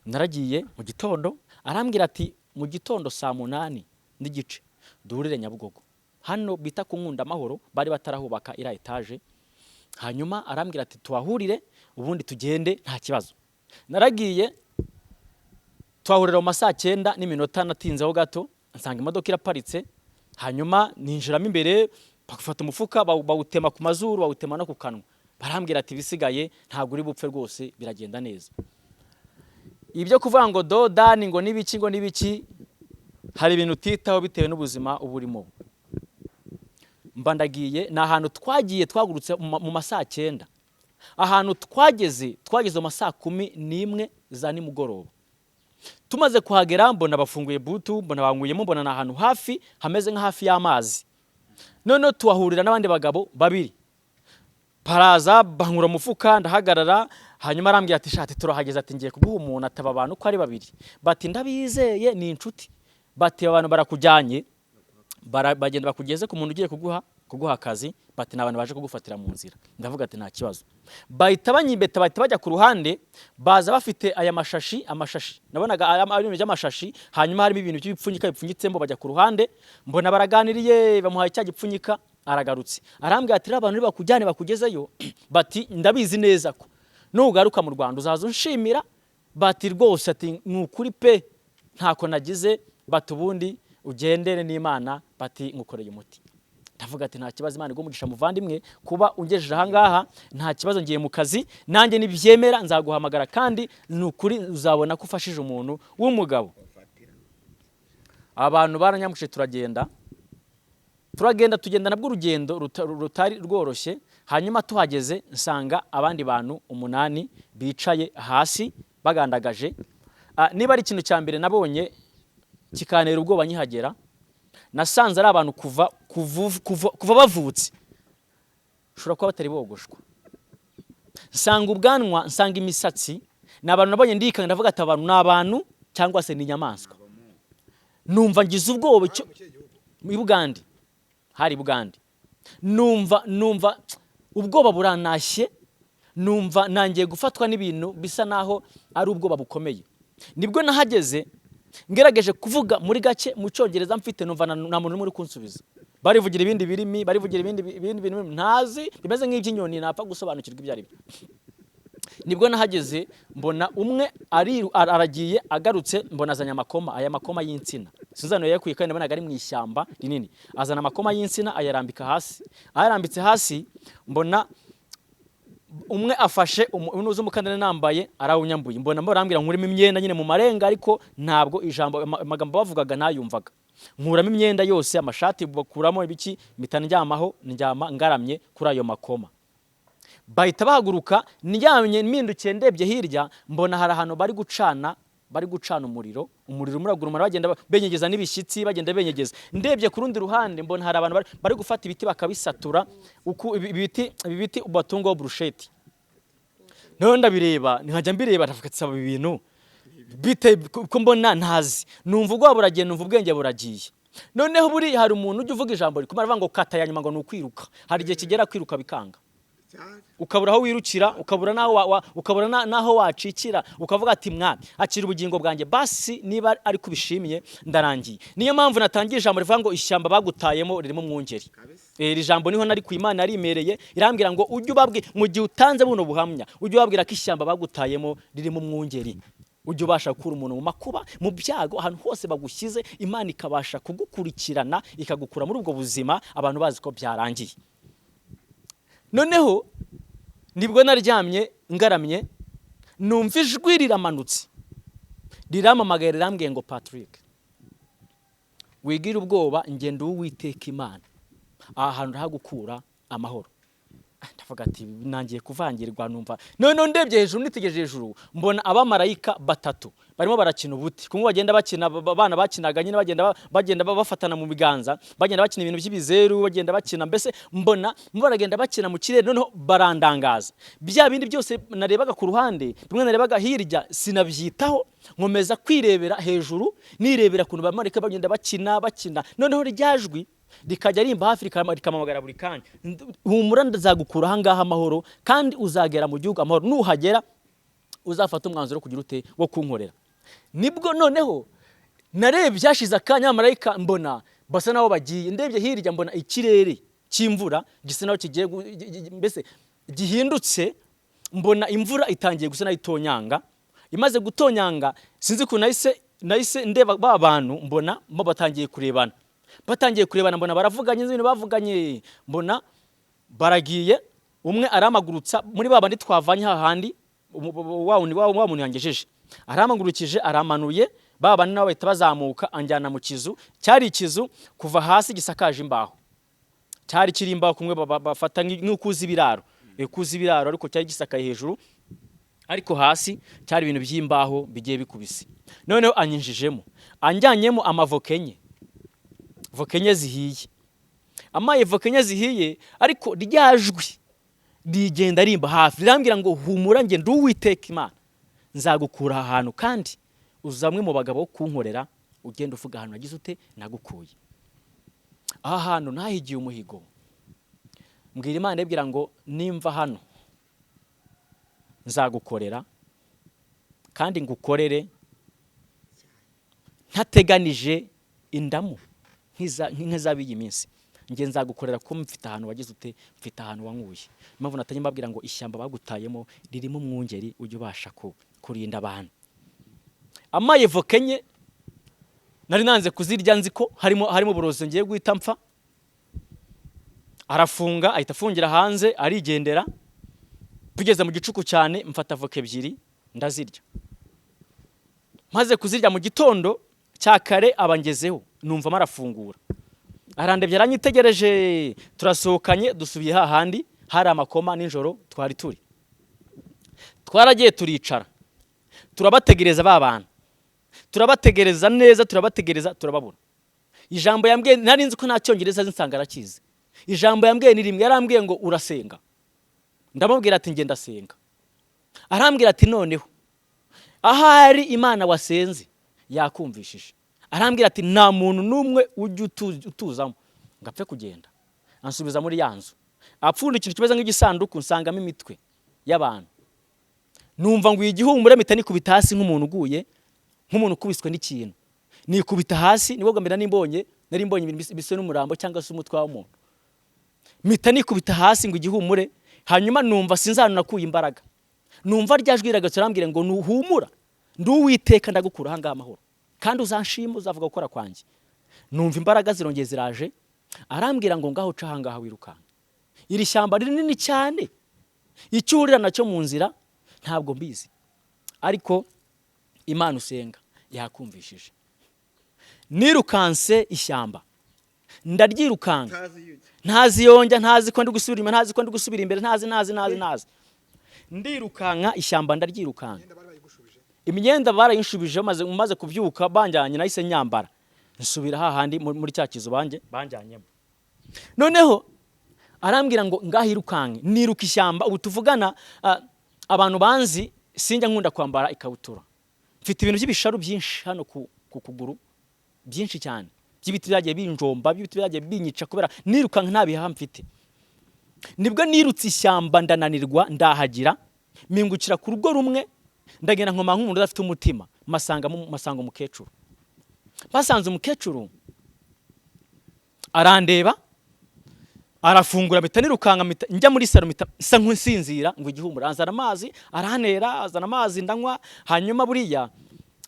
naragiye mu gitondo arambwira ati mu gitondo saa 8 n'igice duhurire Nyabugogo hano bita ku Nkunda Amahoro bari batarahubaka ira etage hanyuma arambwira ati tuhahurire ubundi tugende nta kibazo naragiye twahurira mu masaa 9 n'iminota natinzeho gato nsanga imodoka iraparitse hanyuma ninjiramo imbere bakufata umufuka bawutema ku mazuru bawutema no ku kanwa barambwira ati bisigaye ntago uri bupfe rwose biragenda neza ibyo kuvuga ngo dodani ngo nibiki hari ibintu titaho bitewe n'ubuzima uburimo mbandagiye na ahantu twagiye twagurutse mu masaa 9 ahantu twageze mu masaa 11 za nimugoroba tumaze kuhagera mbona bafunguye butu mbona banguyemo mbona na ahantu hafi hameze nka hafi y'amazi none tuhahurira n'abandi bagabo babiri paraza bankura mufuka ndahagarara hanyuma arambwira ati shati turahageze ati ngiye kuguha umuntu ataba abantu ko ari babiri bati ndabizeye ni inshuti bati abantu barakujyanye bagenda bakugeze ku muntu ugiye kuguha akazi bati n'abantu baje kugufatira mu nzira ndavuga ati nta kibazo bahita banyimbeta bahita bajya ku ruhande baza bafite aya amashashi nabonaga ari ibintu by'amashashi hanyuma harimo ibintu by'ibipfunyika bipfunyitsemo bajya ku ruhande mbona baraganiriye bamuhaye cya gipfunyika aragarutse arambwira ati abantu bakujyane bakugezeyo bati ndabizi neza ko nugaruka mu Rwanda uzaza unshimira bati rwose ati nukuri pe ntako nagize bati ubundi ugendere n'Imana bati ngukoreye umuti ndavuga ati nta kibazo Imana igumugisha muvandimwe kuba ungejeje aha ngaha nta kibazo ngiye mu kazi nanjye nibyemera nzaguhamagara kandi nukuri uzabona ko ufashije umuntu w'umugabo abantu baranyamushe tugenda nabwo urugendo rutari rworoshye hanyuma tuhageze nsanga abandi bantu 8 bicaye hasi bagandagaje niba ari ikintu cya mbere nabonye kikanera ubwoba nyihagera nasanze ari abantu kuva bavutse ushobora kuba batari bogoshwa nsanga ubwanwa nsanga imisatsi n'abantu nabonye ndikanga ndavuga ati abantu n'abantu cyangwa se ni inyamaswa numva ngize ubwoba cyo mu Bugande hari Bugande numva ubwoba buranashye numva nangiye gufatwa n'ibintu bisa naho ari ubwoba bukomeye nibwo nahageze ngerageje kuvuga muri gake mu cyongereza mfite numva na muntu muri kunsubiza barivugira ibindi birimi barivugira ibindi bintu ntazi bimeze nk'iby'inyoni napfa gusobanukirwa ibyo ari byo nibwo nahageze mbona umwe aragiye agarutse mbona azanya amakoma aya makoma y'Intsina Suzano yakuye kandi nabonaga ari mu ishyamba rinini azana amakoma y'Intsina ayarambika hasi ayarambitse hasi mbona umwe afashe unuze umukandana nambaye arawunyambuye mbona barambwira nkurimo imyenda nyine mu marenga ariko ntabwo ijambo amagambo bavugaga nayumvaga nkuramo imyenda yose amashati bakuramo ibiki mitandyamaho ndyama ngaramye kuri ayo makoma bahita bahaguruka ndyamye mpindukiye ndebye hirya mbona hari ahantu bari gucana bari gucana umuriro muragurumana bagenda benyegeza n'ibishyitsi bagenda benyegeza ndebye ku rundi ruhande mbona hari abantu bari gufata ibiti bakabisatura uko ibiti batungaho brusheti none ndabireba nkajya mbireba ndavuga ibintu bite ko mbona ntazi numva ubwo buragiye numva ubwenge buragiye noneho buri hari umuntu ujye uvuga ijambo rikumara avuga ngo kata ya nyuma ngo nukwiruka hari igihe kigera kwiruka bikanga ukabura aho wirukira ukabura naho wacikira ukavuga ati mwami akira ubugingo bwanjye basi niba ari kubishimiye ndarangiye niyo mpamvu natangiye ijambo rivuga ngo ishyamba bagutayemo ririmo mwungeri iri jambo niho nari ku Imana yarimereye irambwira ngo ujye ubabwira mu gihe utanze buno buhamya ujye ubabwira ko ishyamba bagutayemo ririmo mwungeri ujye ubasha gukura umuntu mu makuba mu byago ahantu hose bagushyize Imana ikabasha kugukurikirana ikagukura muri ubwo buzima abantu bazi ko byarangiye noneho nibwo naryamye ngaramye numva ijwi riramanutse riramamagaye rirambwiye ngo Patrick wigira ubwoba ngende uwiteka Imana aha hantu rahagukura amahoro ndavuga ati nangiye kuvangirwa numva none ndebye hejuru nitegeje hejuru mbona abamarayika batatu barimo barakina ubuti kumwe bagenda bakina abana bakinaga nyine bagenda bafatana mu biganza bagenda bakina ibintu by'ibizeru bagenda bakina mbese mbona baragenda bakina mu kirere noneho barandangaza bya bindi byose narebaga ku ruhande bimwe narebaga hirya sinabyitaho nkomeza kwirebera hejuru nirebera kuntu abamarayika bagenda bakina noneho ryajwi rikajya rimba hafi rikamamagara buri kanya humura ndazagukura ahangaha amahoro kandi uzagera mu gihugu amahoro nuhagera uzafata umwanzuro kugira ute wo kunkorera nibwo noneho narebye hashize akanya amarayika mbona basa naho bagiye ndebye hirya mbona ikirere cy'imvura gisa naho kigiye mbese gihindutse mbona imvura itangiye gusa naho itonyanga imaze gutonyanga sinzi ko nahise ndeba ba bantu mbona mo batangiye kurebana mbona baravuganye ibintu bavuganye mbona baragiye umwe aramagurutsa muri babandi twavanye hahandi wa muntu yangejeje aramagurukije aramanuye babandi nabo bahita bazamuka anjyana mu kizu cyari ikizu kuva hasi gisakaje imbaho cyari kiri imbaho kumwe bafata nk'ukuzi ibiraro ariko cyari gisakaye hejuru ariko hasi cyari ibintu by'imbaho bigiye bikubise noneho anyinjijemo anjyanyemo amavokenye vokenye zihiye amaye vokenye zihiye ariko ryajwi rigenda rimba hafi rirambwira ngo humura nge nduwiteka Imana nzagukura ahantu kandi uzamwe mu bagabo kunkorera ugenda uvuga ahantu nagize ute nagukuye aha hantu nahigiye umuhigo mbwira Imana ibwira ngo nimva hano nzagukorera kandi ngukorere ntateganije indamu nk'izabiyi minsi nge nzagukorera ko mfite ahantu wagize ute mfite ahantu wankuye impamvu natanye mbabwira ngo ishyamba bagutayemo ririmo umwungeri ujye ubasha kurinda abantu amaye vokenye nari nanze kuzirya nzi ko harimo burozi ngiye guhita mpfa arafunga ahita afungira hanze arigendera tugeze mu gicuku cyane mfata voke ebyiri ndazirya maze kuzirya mu gitondo cyakare abangezeho numva marafungura arandebye aranyitegereje turasohokanye dusubiye hahandi hari amakoma ninjoro twari twaragiye turicara turabategereza babana turabategereza neza turababura ijambo yambwiye nari nzi ko nta cyongereza zinsanga arakize ijambo yambwiye ni rimwe yarambwiye ngo urasenga ndamubwira ati ngenda senga arambwira ati noneho ahari Imana wasenze yakumvishije arambwira ati nta muntu numwe ujye utuzamo ngapfe kugenda ansubiza muri yanzu apfundikira ikibazo nk'igisanduku nsangamo imitwe y'abantu numva ngo igihumure mitani kubita hasi nk'umuntu uguye nk'umuntu kubiswe n'ikintu nikubita hasi nibwo gambira nari mbonye ibise n'umurambo cyangwa se umutwe w'umuntu mitani kubita hasi ngo igihumure hanyuma numva sinzana nakuye imbaraga numva ryajwiraga turambwire ngo nuhumura nduwiteka ndagukura hanga amahoro kandi uzanshima uzavuga gukora kwanjye numva imbaraga zirongeye ziraje arambwira ngo ngaho uca hanga wirukanga iri shyamba rinini cyane icyurira nacyo mu nzira ntabwo mbizi ariko Imana usenga yakumvishije nirukanse ishyamba ndaryirukanga ntazi yonja ntazi ko ndi gusubira inyuma ntazi ko ndi gusubira imbere ntazi ndirukanka ishyamba ndaryirukanga imyenda barayinshubije maze kuvyuka banjyanye nahise nyambara nsubira hahandi muri cya kizu banjyanyemo. Noneho arambwira ngo ngahirukanke niruka ishyamba. Ubu tuvugana abantu banzi sinjya nkunda kwambara ikabutura. Mfite ibintu by'ibisharu byinshi hano ku kuguru byinshi cyane by'ibiti byagiye binjomba, by'ibiti byagiye binyica kubera nirukanka nta bihaha mfite. Nibwo nirutse ishyamba ndananirwa ndahagira mpingukira ku rugo rumwe ndagenda nkoma nk'umuntu udafite umutima masanga umukecuru. Basanze umukecuru arandeba arafungura mpita nirukanka njya muri salo nsa nk'insinzira ngo igihumura azana amazi arahanera azana amazi ndanywa. Hanyuma buriya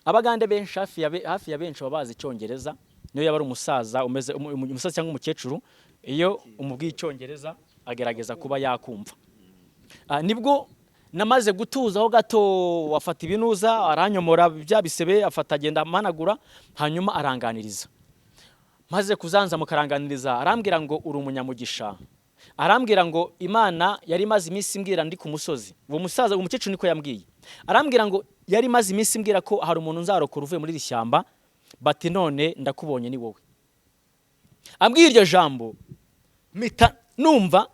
abagande benshi hafi ya benshi babazi icyongereza niyo yaba ari umusaza umusaza cyangwa umukecuru iyo umubwiye icyongereza agerageza kuba yakumva. Nibwo namaze gutuzaho gato wafata ibinuza aranyomora bya bisebe afata agenda amanagura hanyuma aranganiriza. Maze kuzanza mukaranganiriza arambwira ngo uri umunyamugisha. Arambwira ngo Imana yari maze iminsi mbwira ndi ku musozi. Uwo musaza umukecuru niko yambwiye. Arambwira ngo yari maze iminsi mbwira ko hari umuntu nzarokora uvuye muri rishyamba bati none ndakubonye ni wowe. Ambwiye iryo jambo mita numva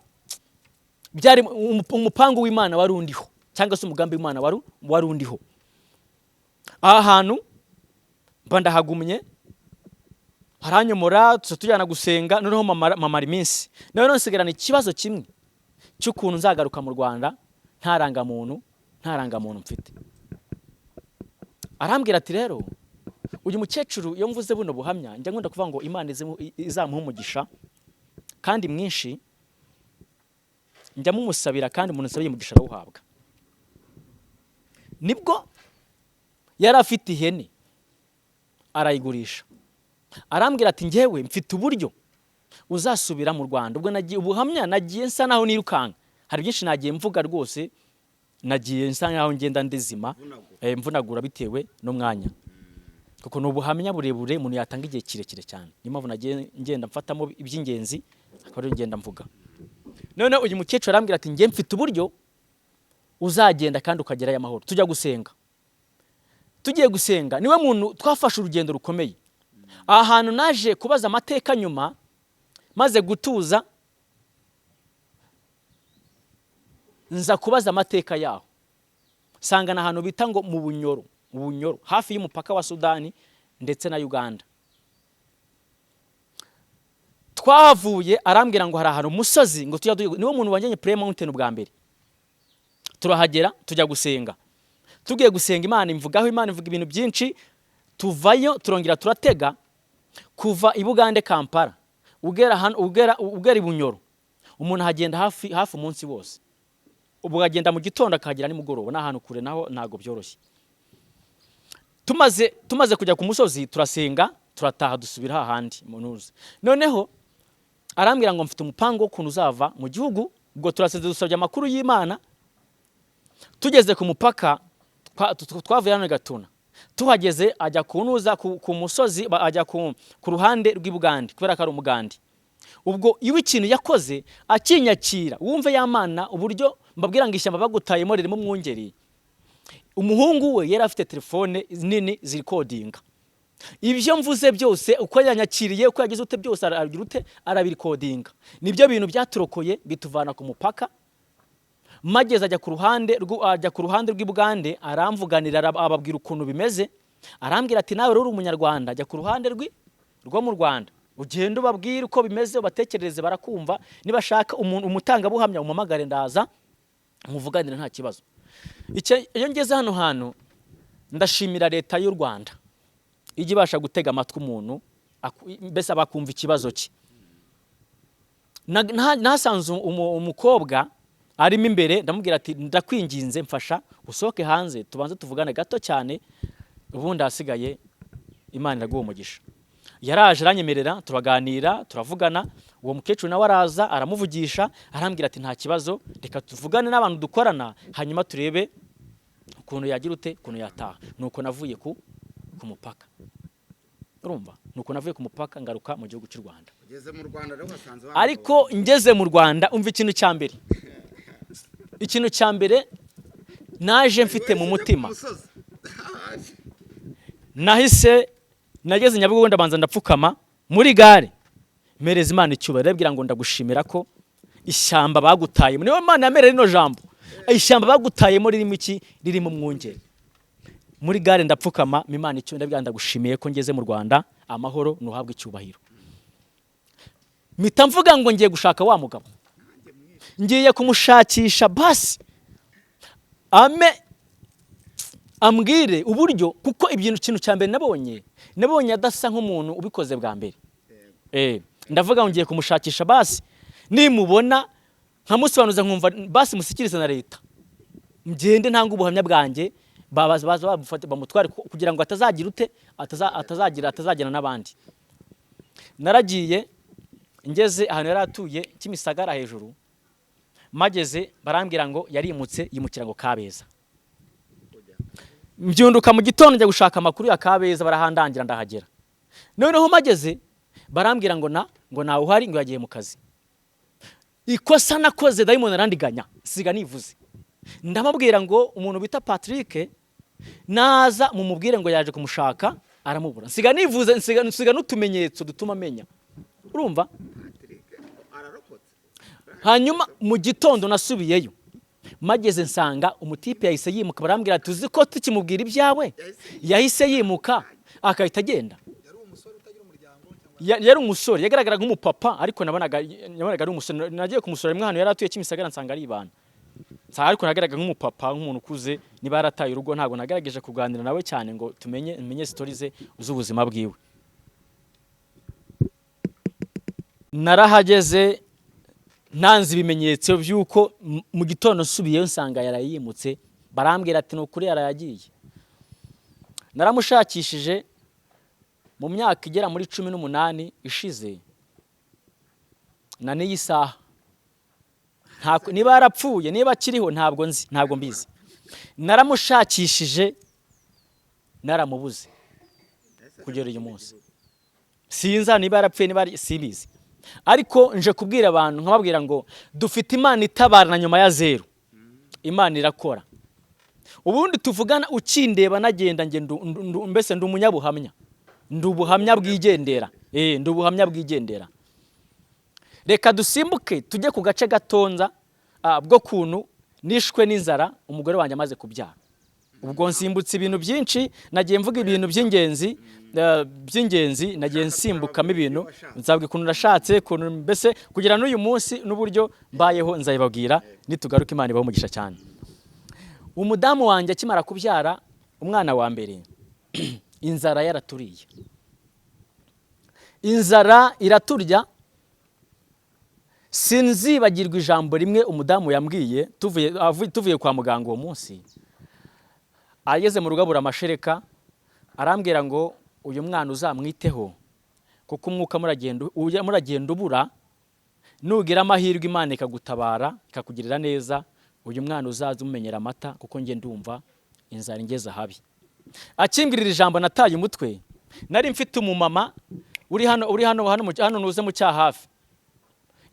byari umupango w'Imana wari undiho cyangwa se umugambi w'Imana wari undiho. Aha hantu bandahagumye haranyomora tujyana gusenga noneho mamara iminsi. None nsigarana ikibazo kimwe cy'ukuntu nzagaruka mu Rwanda ntarangamuntu mfite. Arambwira ati rero uyu mukecuru iyo mvuze buno buhamya njya nkunda kuvuga ngo Imana izamuha umugisha kandi mwinshi njya mumusabira kandi umuntu usabiye umugisha arawuhabwa. Nibwo yari afite ihene arayigurisha. Arambwira ati njyewe mfite uburyo uzasubira mu Rwanda. Ubwo nagiye ubuhamya nagiye nsa naho nirukanka. Hari byinshi nagiye mvuga rwose nagiye nsa naho ngenda ndezima mvunagura bitewe n'umwanya. Kuko n'ubuhamya burebure umuntu yatanga igihe kirekire cyane. Niyo mpamvu nagiye ngenda mfatamo iby'ingenzi akaba ari ngenda mvuga. None uyu mukecuru arambwira ati njye mfite uburyo uzagenda kandi ukagerayo amahoro. Tujya gusenga. Tugiye gusenga niwe muntu twafashe urugendo rukomeye. Aha hantu naje kubaza amateka nyuma maze gutuza nza kubaza amateka yaho. Sangana ahantu bita ngo mu Bunyoro hafi y'umupaka wa Sudani ndetse na Uganda. Twahavuye arambwira ngo hari ahantu umusozi ngo tujya niwo muntu wanjye Prayer Mountain bwa mbere. Turahagera tujya gusenga. Tugiye gusenga Imana imvuga ibintu byinshi. Tuvayo turongera turatega kuva i Bugande Kampala ugera i Bunyoro. Umuntu hagenda hafi umunsi wose. Ubwo agenda mu gitondo akagera ni mugoroba n'ahantu kure naho ntago byoroshye. Tumaze kujya ku musozi turasenga turataha dusubira hahandi munuze. Noneho arambwira ngo mfite umupango wo kuntu uzava mu gihugu. Ubwo turasenze dusabye amakuru y'Imana. Tugeze ku mupaka twavuye hano Gatuna. Tuhageze ajya kunuza ku musozi ajya ku ruhande rw'Ibugande kubera ko ari umugandi. Ubwo iwe ikintu yakoze akinyakira wumve y'Amana uburyo mbabwira ngo ishyamba bagutayemo ririmo mwungeri. Umuhungu we yari afite telefone nini zirikodinga. Ibyo mvuze byose uko yanyakiriye uko yagize ute byose aragira ute arabirikodinga. Nibyo bintu byaturokoye bituvana ku mupaka. Mageze ajya ku ruhande rw'Ibugande aramvuganira ababwira ukuntu bimeze. Arambwira ati nawe rero umunyarwanda ajya ku ruhande rwo mu Rwanda ugenda ubabwira uko bimeze batekereze barakumva. Nibashaka umutangabuhamya umamagare ndaza muvuganira nta kibazo. Iyo ngeze hano hantu ndashimira leta y'u Rwanda ijye ibasha gutega amatwi umuntu mbese abakumva ikibazo cye. Nasanze umukobwa arimo imbere ndamubwira ati ndakwinginze mfasha usohoke hanze tubanze tuvugane gato cyane ubundi hasigaye Imana iraguha umugisha. Yaraje aranyemerera turaganira turavugana. Uwo mukecuru nawe araza aramuvugisha arambwira ati nta kibazo reka tuvugane n'abantu dukorana hanyuma turebe ukuntu yagira ute ukuntu yataha. Nuko navuye ku mupaka. Urumva nuko navuye ku mupaka ngaruka mu gihugu cy'u Rwanda. Ugeze mu Rwanda rero wasanze ariko ngeze mu Rwanda umva ikintu cya mbere. Ikintu cya mbere naje mfite mu mutima. nahise nageze Nyabugogo ndabanza ndapfukama muri gare mereza Imana icyubahiro rebwira ngo ndagushimira ko ishyamba bagutayemo niyo Imana yamerera rino jambo ishyamba bagutayemo ririmo iki ririmo mwungere muri gare ndapfukama Imana icyubahiro ndabwira ndagushimiye ko ngeze mu Rwanda amahoro nuhabwe icyubahiro mpita mvuga ngo ngiye gushaka wa mugabo ngiye kumushakisha basi ambwire uburyo kuko ikintu cya mbere nabonye adasa nk'umuntu ubikoze bwa mbere ndavuga ngo ngiye kumushakisha basi nimubona nkamusobanuza nkumva basi musikirize na leta mgende ntanga ubuhamya bwanjye baza bamutware kugira ngo atazagirana n'abandi naragiye ngeze ahantu yari atuye Kimisagara hejuru mageze barambwira ngo yarimutse yimukira ngo Kabeza mbyunduka mu gitondo njya gushaka amakuru ya Kabeza barahandangira ndahagera noneho mageze barambwira ngo nawe uhari ngo yagiye mu kazi ikosa nakoze dayimoni arandiganya siga nivuze ndamubwira ngo umuntu bita Patrick naza mumubwire ngo yaje kumushaka aramubura nsiga nivuze nsiga n'utumenyetso dutuma amenya urumva hanyuma mu gitondo nasubiyeyo mageze nsanga umutipe yahise yimuka barambwira ati uzi ko tukimubwira ibyawe yahise yimuka akahita agenda yari umusore yagaragara nk'umupapa ariko nabonaga ari umusore nagiye kumusura rimwe hano yari atuye Kimisagara nsanga ari ibana ariko nagaragara nk'umupapa nk'umuntu ukuze niba yarataye urugo ntago nagerageje kuganira nawe cyane ngo tumenye story ze z'ubuzima bwiwe narahageze nanze ibimenyetso byuko mu gitondo nsubiyeyo nsanga yarayimutse barambwira ati nukuri yarayagiye naramushakishije mu myaka igera muri 18 ishize na niyi saha niba yarapfuye niba akiriho ntabwo mbizi naramushakishije naramubuze kugera uyu munsi sinza niba yarapfuye niba sibizi ariko nje kubwira abantu nkababwira ngo dufite Imana itabara na nyuma ya zero Imana irakora ubundi tuvugana ukindeba nagenda nge mbese ndi umunyabuhamya ndubuhamya bw'igendera ndubuhamya bw'igendera reka dusimbuke tujye ku gace gatonza bwo kuntu nishwe n'inzara umugore wanjye amaze kubyara ubwo nsimbutse ibintu byinshi nagiye mvuga ibintu by'ingenzi nagiye nsimbukamo ibintu nzabwe kuntu nashatse kuntu mbese kugira n'uyu munsi n'uburyo mbayeho nzayibabwira nitugaruka Imana ibaho umugisha cyane umudamu wanjye akimara kubyara umwana wa mbere inzara yaraturiye inzara iraturya sinzibagirwa ijambo rimwe umudamu yambwiye tuvuye kwa muganga uwo munsi ageze mu rugabura amashereka arambwira ngo uyu mwana uzamwiteho kuko umwuka muragenda ubura nugira amahirwe Imana ikagutabara ikakugirira neza uyu mwana uzaza umumenyera amata kuko nge ndumva inzara ingeze habi akimbwirira ijambo nataye umutwe nari mfite umumama uri hano nuze mu cyahafi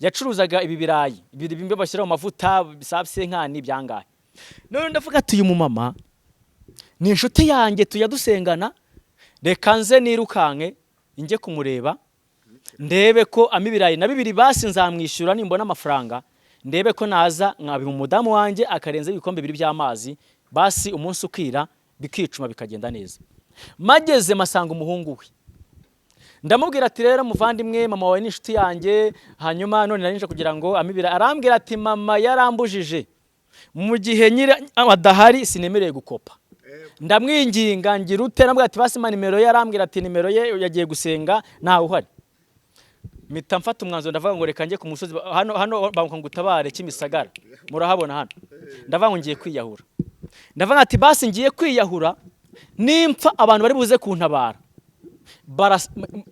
yacuruzaga ibi birayi bimbe bashyira mu mavuta bisabse nkani byangahe none ndavuga ati uyu mumama ni inshuti yanjye tuya dusengana reka nze nirukanke inge kumureba ndebe ko amibirayi na bibiri basi nzamwishyura nimbona amafaranga ndebe ko naza nkabiha umudamu wanjye akarenza ibikombe bibiri by'amazi basi umunsi ukira bikicuma bikagenda neza mageze masanga umuhungu we ndamubwira ati rero muvandimwe mama wawe ni inshuti yanjye hanyuma none narinje kugira ngo amibira arambwira ati mama yarambujije mu gihe nyira adahari sinemereye gukopa ndamwinginga ngira ute nabwo ati basi nimero yarambwira ati nimero ye yagiye gusenga ntawe uhari mpita mfata umwanzuro ndavuga ngo reka njye ku musozi hano banka ngutabare Kimisagara murahabona hano ndavuga ngo ngiye kwiyahura ndavuga ati basi ngiye kwiyahura nimpfa abantu bari buze kuntabara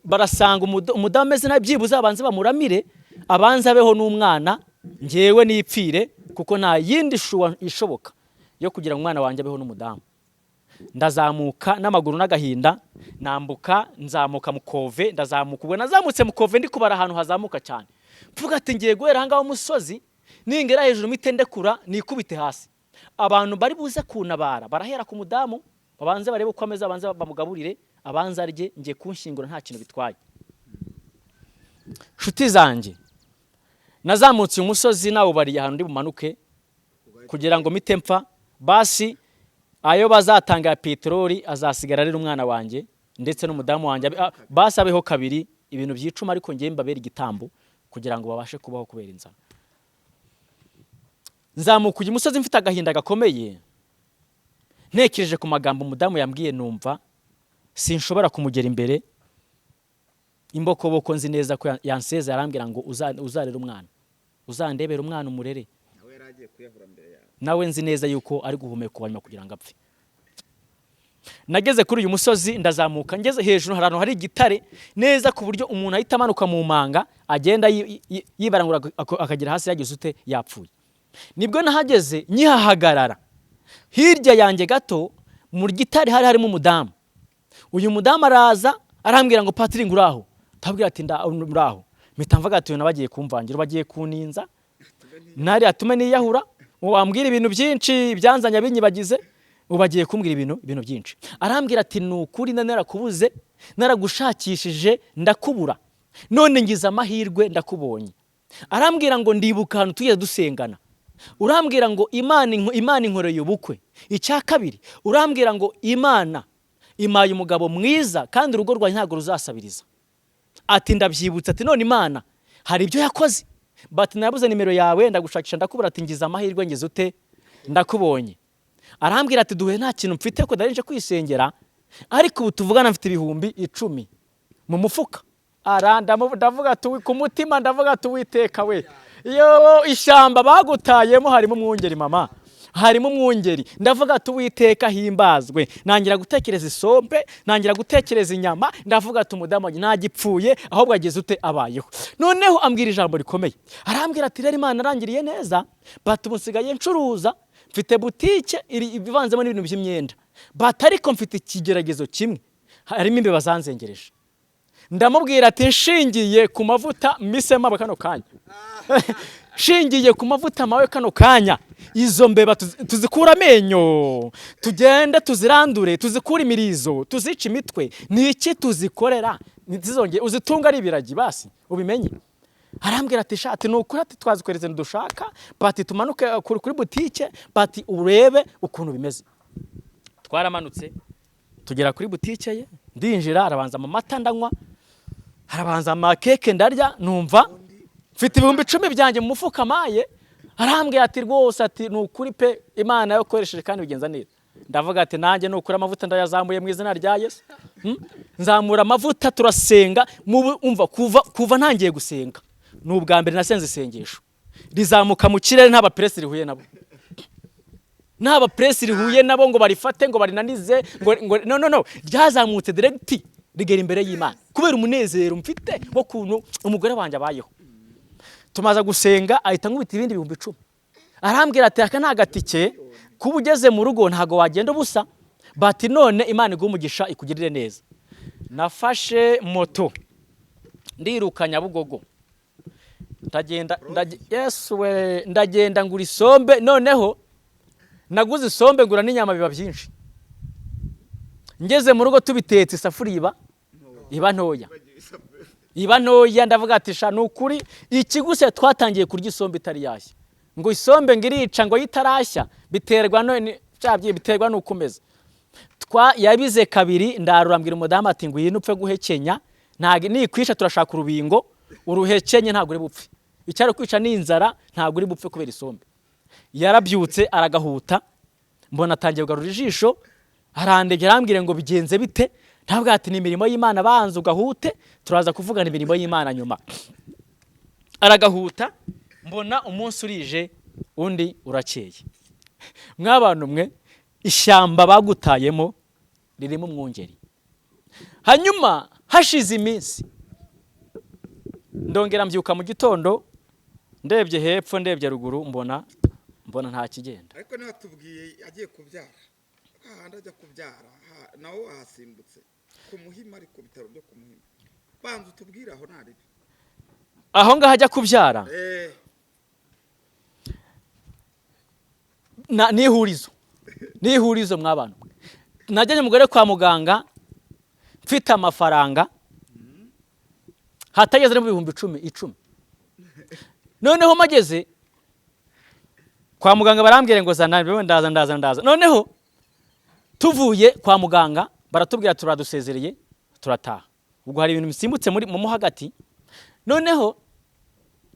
barasanga umudamu meze nabyibuze abanze bamuramire abanza beho n'umwana ngewe nipfire kuko nta yindi ishoboka yo kugira umwana wanjye abeho n'umudamu ndazamuka n'amaguru n'agahinda nambuka nzamuka mu kove ndazamuka ubwo nazamutse mu kove ndi kubara ahantu hazamuka cyane mvuga ati ngiye guhera hanga umusozi ningera hejuru mitendekura nikubite hasi abantu bari buze kunabara barahera ku mudamu abanze barebe uko ameze, abanze bamugaburire, abanze arye, ngiye kunshingura nta kintu bitwaye. Nshuti zanjye, nazamutse umusozi nawo bari ahantu ndi bumanuke kugira ngo mite mpfa, basi ayo bazatanga ya peteroli azasigara ari umwana wanjye ndetse n'umudamu wanjye, basi abeho kabiri ibintu byicuma, ariko ngiye mbabera igitambo kugira ngo babashe kubaho kubera inzara. Nzamuka uyu musozi mfite agahinda gakomeye, ntekereje ku magambo umudamu yambwiye, numva sinshobora kumugera imbere. Imbokoboko nzi neza ko yanseze, arambwira ngo uzarera umwana, uzandebera umwana umurere. nawe yaragiye kuyahura mbere yawe. Nawe nzi neza yuko ari guhumeka wanyuma kugira ngo apfe. Nageze kuri uyu musozi, ndazamuka, ngeze hejuru harano hari igitare neza ku buryo umuntu ahita amanuka mu manga, agenda yibarangura akagira hasi yagize ute yapfuye. Nibwo nahageze nyihahagarara, hirya yanjye gato mu gitare hari harimo umudamu. Uyu mudamu araza arambwira ngo Patrick nguraho, tabwira ati nduraho. Mpita mvuga ati nabagiye kumvangira, bagiye kuninza, nari atume niyahura, wambwira ibintu byinshi byanzanya binyibagize, ubagiye kumbwira ibintu byinshi. Arambwira ati nukuri narakubuze, naragushakishije ndakubura, none ngize amahirwe ndakubonye. Arambwira ngo ndibuka ahantu tugiye dusengana, urambwira ngo Imana inkoreye ubukwe. Icya kabiri urambwira ngo Imana imaye umugabo mwiza kandi urugo rwa ntago ruzasabiriza. Ati ndabyibutse, ati none Imana hari ibyo yakoze, bati nabuze nimero yawe ndagushakisha ndakubura, ati ngize amahirwe ngize ute ndakubonye. Arambwira ati duhe nta kintu mfite ko darinje kwisengera, ariko ubu tuvugana mfite 10,000 mu mufuka. Ndavuga ati ku mutima, ndavuga ati Uwiteka we, iyo ishyamba bagutayemo harimo umwungeri mama, harimo umwungeri. Ndavuga ati Uwiteka himbazwe. Nangira gutekereza isombe, nangira gutekereza inyama, ndavuga ati umudamu ntagipfuye ahubwo ageze ute abayeho. Noneho ambwira ijambo rikomeye, arambwira ati rero Imana arangiriye neza, bati musigaye ncuruza, mfite butike ibivanzemo n'ibintu by'imyenda, bati ariko mfite ikigeragezo kimwe, harimo imbeba zanzengereje. Ndamubwira ati nshingiye ku mavuta misema bakano kanya, shingiye ku mavuta mawe kano kanya, izo mbeba tuzikura amenyo, tugende tuzirandure, tuzikura imirizo, tuzica imitwe, niki tuzikorera ntizongeye uzitunga ari ibiragi basi ubimenye. Arambwira ati shati nukuri ati twazikwereze ndushaka, bati tumanuke kuri butike, bati urebe ukuntu bimeze. Twaramanutse tugera kuri butike ye, ndinjira, arabanza amata ndanywa, arabanza amakeke ndarya, numva mfite 10,000 byanjye mu mufuka maye. Arambwira ati rwose ati nukuri pe Imana yakoresheje kandi bigenza neza. Ndavuga ati nanjye nukuri amavuta ndayazamuye mu izina rya Yesu. Nzamura amavuta turasenga, umva kuva ntangiye gusenga n'ubwa mbere nasenze isengesho rizamuka mu kirere, nta bapresi rihuye nabo, nta bapresi rihuye nabo ngo barifate ngo barinanize ngo no ryazamutse direct rigera imbere y'Imana kubera umunezero mfite wo kuntu umugore wanjye abayeho. Tumaza gusenga ahita nkubita ibindi 10,000. Arambwira ati aka nagatike kuba ugeze mu rugo ntago wagenda ubusa, bati none Imana igumugisha ikugirire neza. Nafashe moto ndiruka Nyabugogo, ndagenda ngura isombe, noneho naguze isombe ngura n'inyama biba byinshi. Ngeze mu rugo tubitetse isafuriya iba ntoya, ndavuga ati sha nukuri ikiguse twatangiye kurya isombe itari yashya, ngo isombe ngirica ngo yitarashya, biterwa none cyabye biterwa nukomeza. Yabize kabiri, ndarurambwira umudamu ati ngo yinupfe guhekenya, ntago nikwisha turashaka urubingo, uruhekenye ntago uri bupfe, icyari kwica n'inzara ntago uri bupfe kubera isombe. Yarabyutse aragahuta, mbona atangiye kugarura ijisho, arandegera arambwira ngo bigenze bite. Ntabwo ati ni imirimo y'Imana, banza ugahute turaza kuvugana imirimo y'Imana nyuma. Aragahuta, mbona umunsi urije undi urakeye. Mwabantu mwe, ishyamba bagutayemo ririmo umwungeri. Hanyuma hashize iminsi ndongera mbyuka mu gitondo, ndebye hepfo ndebye ruguru, mbona nta kigenda. Ariko niba tubwiye agiye kubyara, ahandi ajya kubyara nawo ahasimbutse ku Muhima, ariko bitaro byo ku Muhima, banza utubwire aho naribi aho ngaho ajya kubyara. Nihurizo mwabantu. najyanye umugore kwa muganga mfite amafaranga hatageze mu bihumbi 10 noneho mageze kwa muganga barambwira ngo zana ndaza noneho tuvuye kwa muganga baratubwira turadusezereye turataha ubwo hari ibintu bisimbutse mu hagati noneho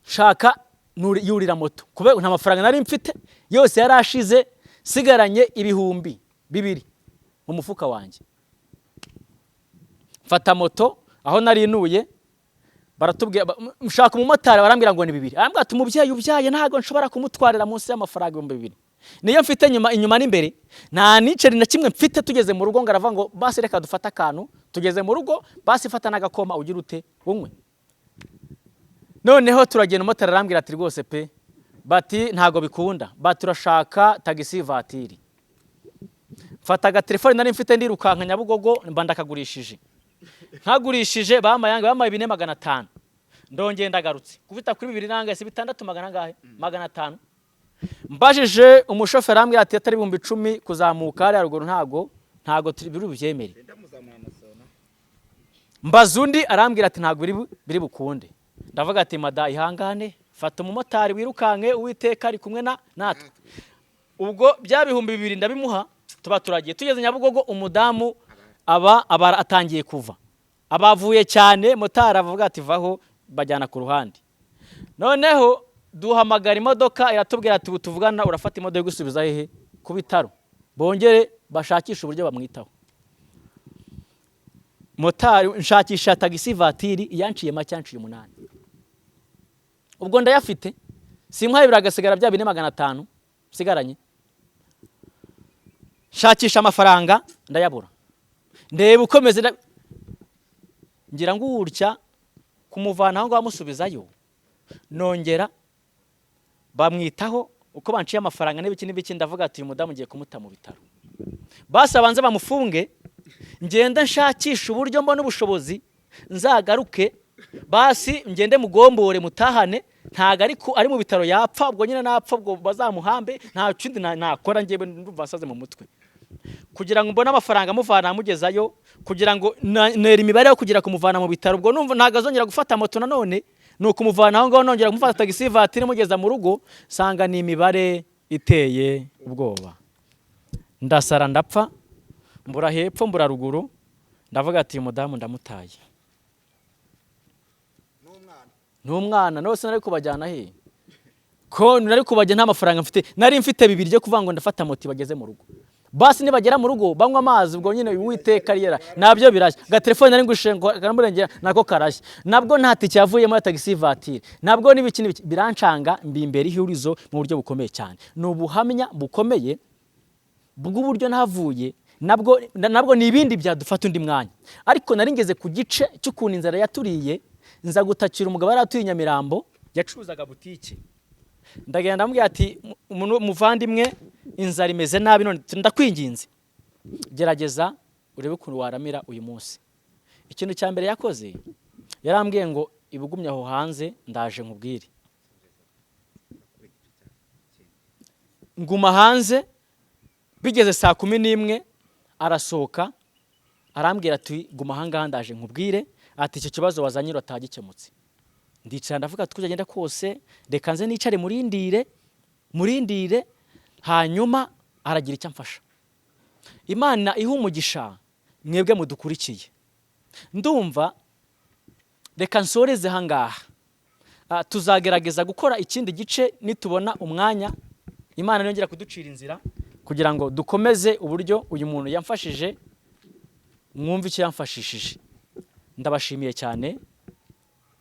shaka yurira moto kubera nta mafaranga nari mfite yose yarashize sigaranye ibihumbi 2 mu mufuka wanjye mfata moto aho nari inuye baratubwira mshaka umumotari barambwira ngo ni 2 arambwira ati umubyeyi ubyaye ntago nshobora kumutwarira munsi y'amafaranga 2,000 niyo mfite inyuma n'imbere nta niceri na kimwe mfite tugeze mu rugo ngaravuga ngo basi reka dufata akantu tugeze mu rugo basi fata n'agakoma ugira ute unywe noneho turagenda umumotari arambwira ati rwose pe bati ntago bikunda baturashaka tagisi vatiri mfata agatelefone nari mfite ndirukanka Nyabugogo mba ndakagurishije nkagurishije bamaye 4,500 ndongeye ndagarutse kuvita kuri 2 nangaye 6,000 500 mbajije umushoferi ambwira ati atari 10,000 kuzamuka ari ruguru ntago biri buvyemere mbazundi arambwira ati ntago biri bukunde ndavuga ati mada ihangane fata umumotari wirukanke uwiteka ari kumwe natwe ubwo bya bihumbi 2 ndabimuha tuba turagiye tugeze Nyabugogo umudamu aba atangiye kuva abavuye cyane motari avuga ati vaho bajyana ku ruhande noneho duhamagara imodoka iratubwira ati tuvugana urafata imodoka gusubiza hehe ku bitaro bongere bashakisha uburyo bamwitaho motari nshakisha tagisi vatiri yanciye macyanciye 8 ubwo ndayafite sinkwaye biragasigara bya 4,500 sigaranye shakisha amafaranga ndayabura ndeba ukomeze ngira ngo urya kumuvana aho amusubizayo nongera bamwitaho uko banciye amafaranga n'ibiki ndavuga ati uyu mudamu ngiye kumuta mu bitaro basi abanze bamufunge ngenda nshakisha uburyo mbona ubushobozi nzagaruke basi ngende mugombore mutahane ntago ari mu bitaro yapfa ubwo nyine napfa ubwo bazamuhambe nta kindi nakora ngiye ndumva saze mu mutwe kugira ngo mbone amafaranga muvana mugezayo kugira ngo nera imibare yo kugira kumuvana mu bitaro ubwo numva ntago azongera gufata moto nanone nuko umuvana aho ngaho nongera kumufata tagisi vatiri mugeza mu rugo sanga ni imibare iteye ubwoba ndasara ndapfa mbura hepfo mbura ruguru ndavuga ati umudamu ndamutaye n'umwana nose nari kubajyana he ko nari kubajya nta mafaranga mfite nari mfite 2 ryo kuvuga ngo ndafata moto bageze mu rugo basi nibagera mu rugo banywa amazi ubwo nyine uwiteka riyera nabyo birashya ga telefone nari ngushe ngo karamurengera nako karashya nabwo nta tike yavuyemo ya tagisi vatiri nabwo nibiki birancanga mbimbere ihurizo mu buryo bukomeye cyane n'ubuhamya bukomeye bw'uburyo navuye nabwo nibindi byadufata undi mwanya ariko nari ngeze ku gice cy'ukuntu inzara yaturiye nza gutakira umugabo aratuye Nyamirambo yacuruzaga butike ndagenda ambwiye ati muvandimwe inzara imeze nabi none ndakwinginze gerageza urebe ukuntu waramira uyu munsi ikintu cya mbere yakoze yarambwiye ngo ibugumye aho hanze ndaje nkubwire nguma hanze bigeze saa 11 arasohoka arambwira ati guma hanga ndaje nkubwire ati icyo kibazo wazanyiro atagikemutse ndicara ndavuga tukugenda kose reka nze nicare murindire hanyuma aragira icyo amfasha Imana ihumugisha mwebwe mudukurikiye ndumva reka nsoreze hangaha tuzagerageza gukora ikindi gice nitubona umwanya Imana yongera kuducira inzira kugira ngo dukomeze uburyo uyu muntu yamfashije mwumve icyo yamfashishije ndabashimiye cyane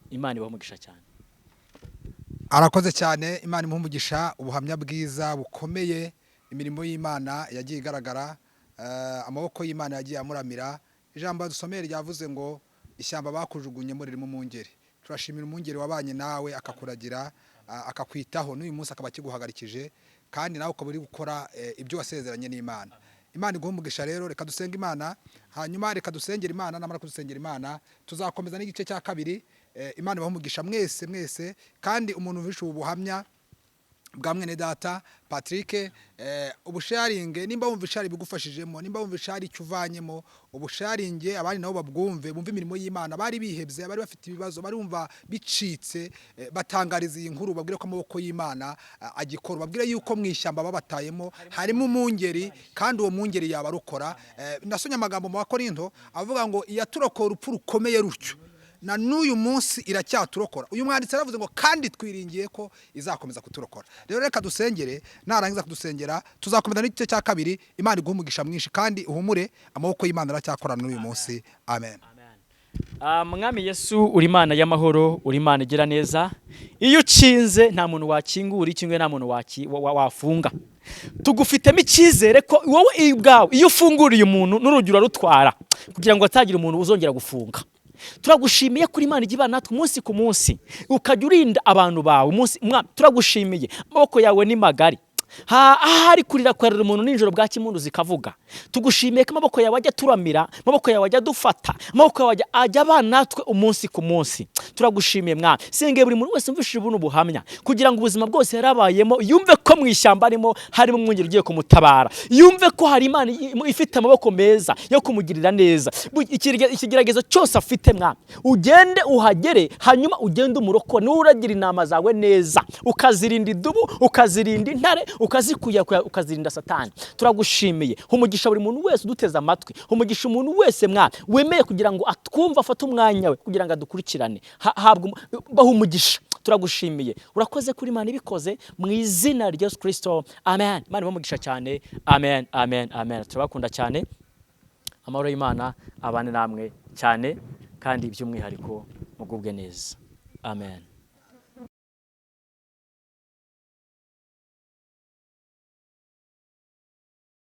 Imana ibahumugisha cyane arakoze cyane Imana imumugisha ubuhamya bwiza bukomeye imirimo y'Imana yagiye igaragara amaboko y'Imana yagiye amuramira ijambo dusomeye ryavuze ngo ishyamba bakujugunye muri rimo mungeri turashimira umungeri wabanye nawe akakuragira akakwitaho n'uyu munsi akaba kiguhagarikije kandi nawe ukaba uri gukora ibyo wasezeranye n'Imana Imana iguhumugisha rero reka dusenga Imana hanyuma reka dusengera Imana namara kudusengera Imana tuzakomeza n'igice cya kabiri Imana ibahumugisha mwese kandi umuntu wishe ubuhamya bwa mwene data Patrick ubusharinge nimba wumva ishari bigufashijemo nimba wumva ishari icyo uvanyemo ubusharinge abandi nabo babwumve bumva imirimo y'Imana bari bihebye bari bafite ibibazo bari bumva bicitse batangariza iyi nkuru babwire ko amaboko y'Imana agikora babwire yuko mwishyamba babatayemo harimo umungeri kandi uwo mungeri yaba rukora nasonye amagambo mu Bakorinto avuga ngo iyaturokora urupfu rukomeye rutyo na n'uyu munsi iracyaturokora uyu mwanditsi aravuze ngo kandi twiringiye ko izakomeza kuturokora rero reka dusengere narangiza kudusengera tuzakomeza n'igice cya kabiri Imana iguha umugisha mwinshi kandi uhumure amaboko y'Imana aracyakorana n'uyu munsi amen Mwami Yesu uri Imana y'amahoro uri Imana igira neza iyo ucinze nta muntu wakingura ikingwe nta muntu wafunga tugufitemo icyizere ko wowe ubwawe iyo ufunguriye umuntu n'urugero rutwara kugira ngo atagira umuntu uzongera gufunga turagushimiye kuri Imana igibana natwe umunsi ku munsi ukajya urinda abantu bawe umunsi turagushimiye amaboko yawe ni magari ahari kurira kwarira umuntu ninjoro bwa kimundu zikavuga tugushimiye ko amaboko yawe ajya turamira amaboko yawe ajya dufata amaboko yawe ajya abana natwe umunsi ku munsi turagushimiye mwana senge buri muntu wese umvishije ubuno buhamya kugira ngo ubuzima bwose yarabayemo yumve ko mu ishyamba arimo harimo umwungeri ugiye kumutabara yumve ko hari Imana ifite amaboko meza yo kumugirira neza ikigeragezo cyose afite mwana ugende uhagere hanyuma ugende umuroko n'uragira inama zawe neza ukazirinda idubu ukazirinda intare ukazikuya ukazirinda satani turagushimiye umugisha buri muntu wese uduteza amatwi umugisha umuntu wese mwana wemeye kugira ngo atwumva afate umwanya we kugira ngo adukurikirane baho umugisha turagushimiye urakoze kuri Imana ibikoze mu izina rya Yesu Kristo amen Imana ibamugisha cyane amen amen amen turabakunda cyane amahoro y'Imana abane namwe cyane kandi by'umwihariko mugubwe neza amen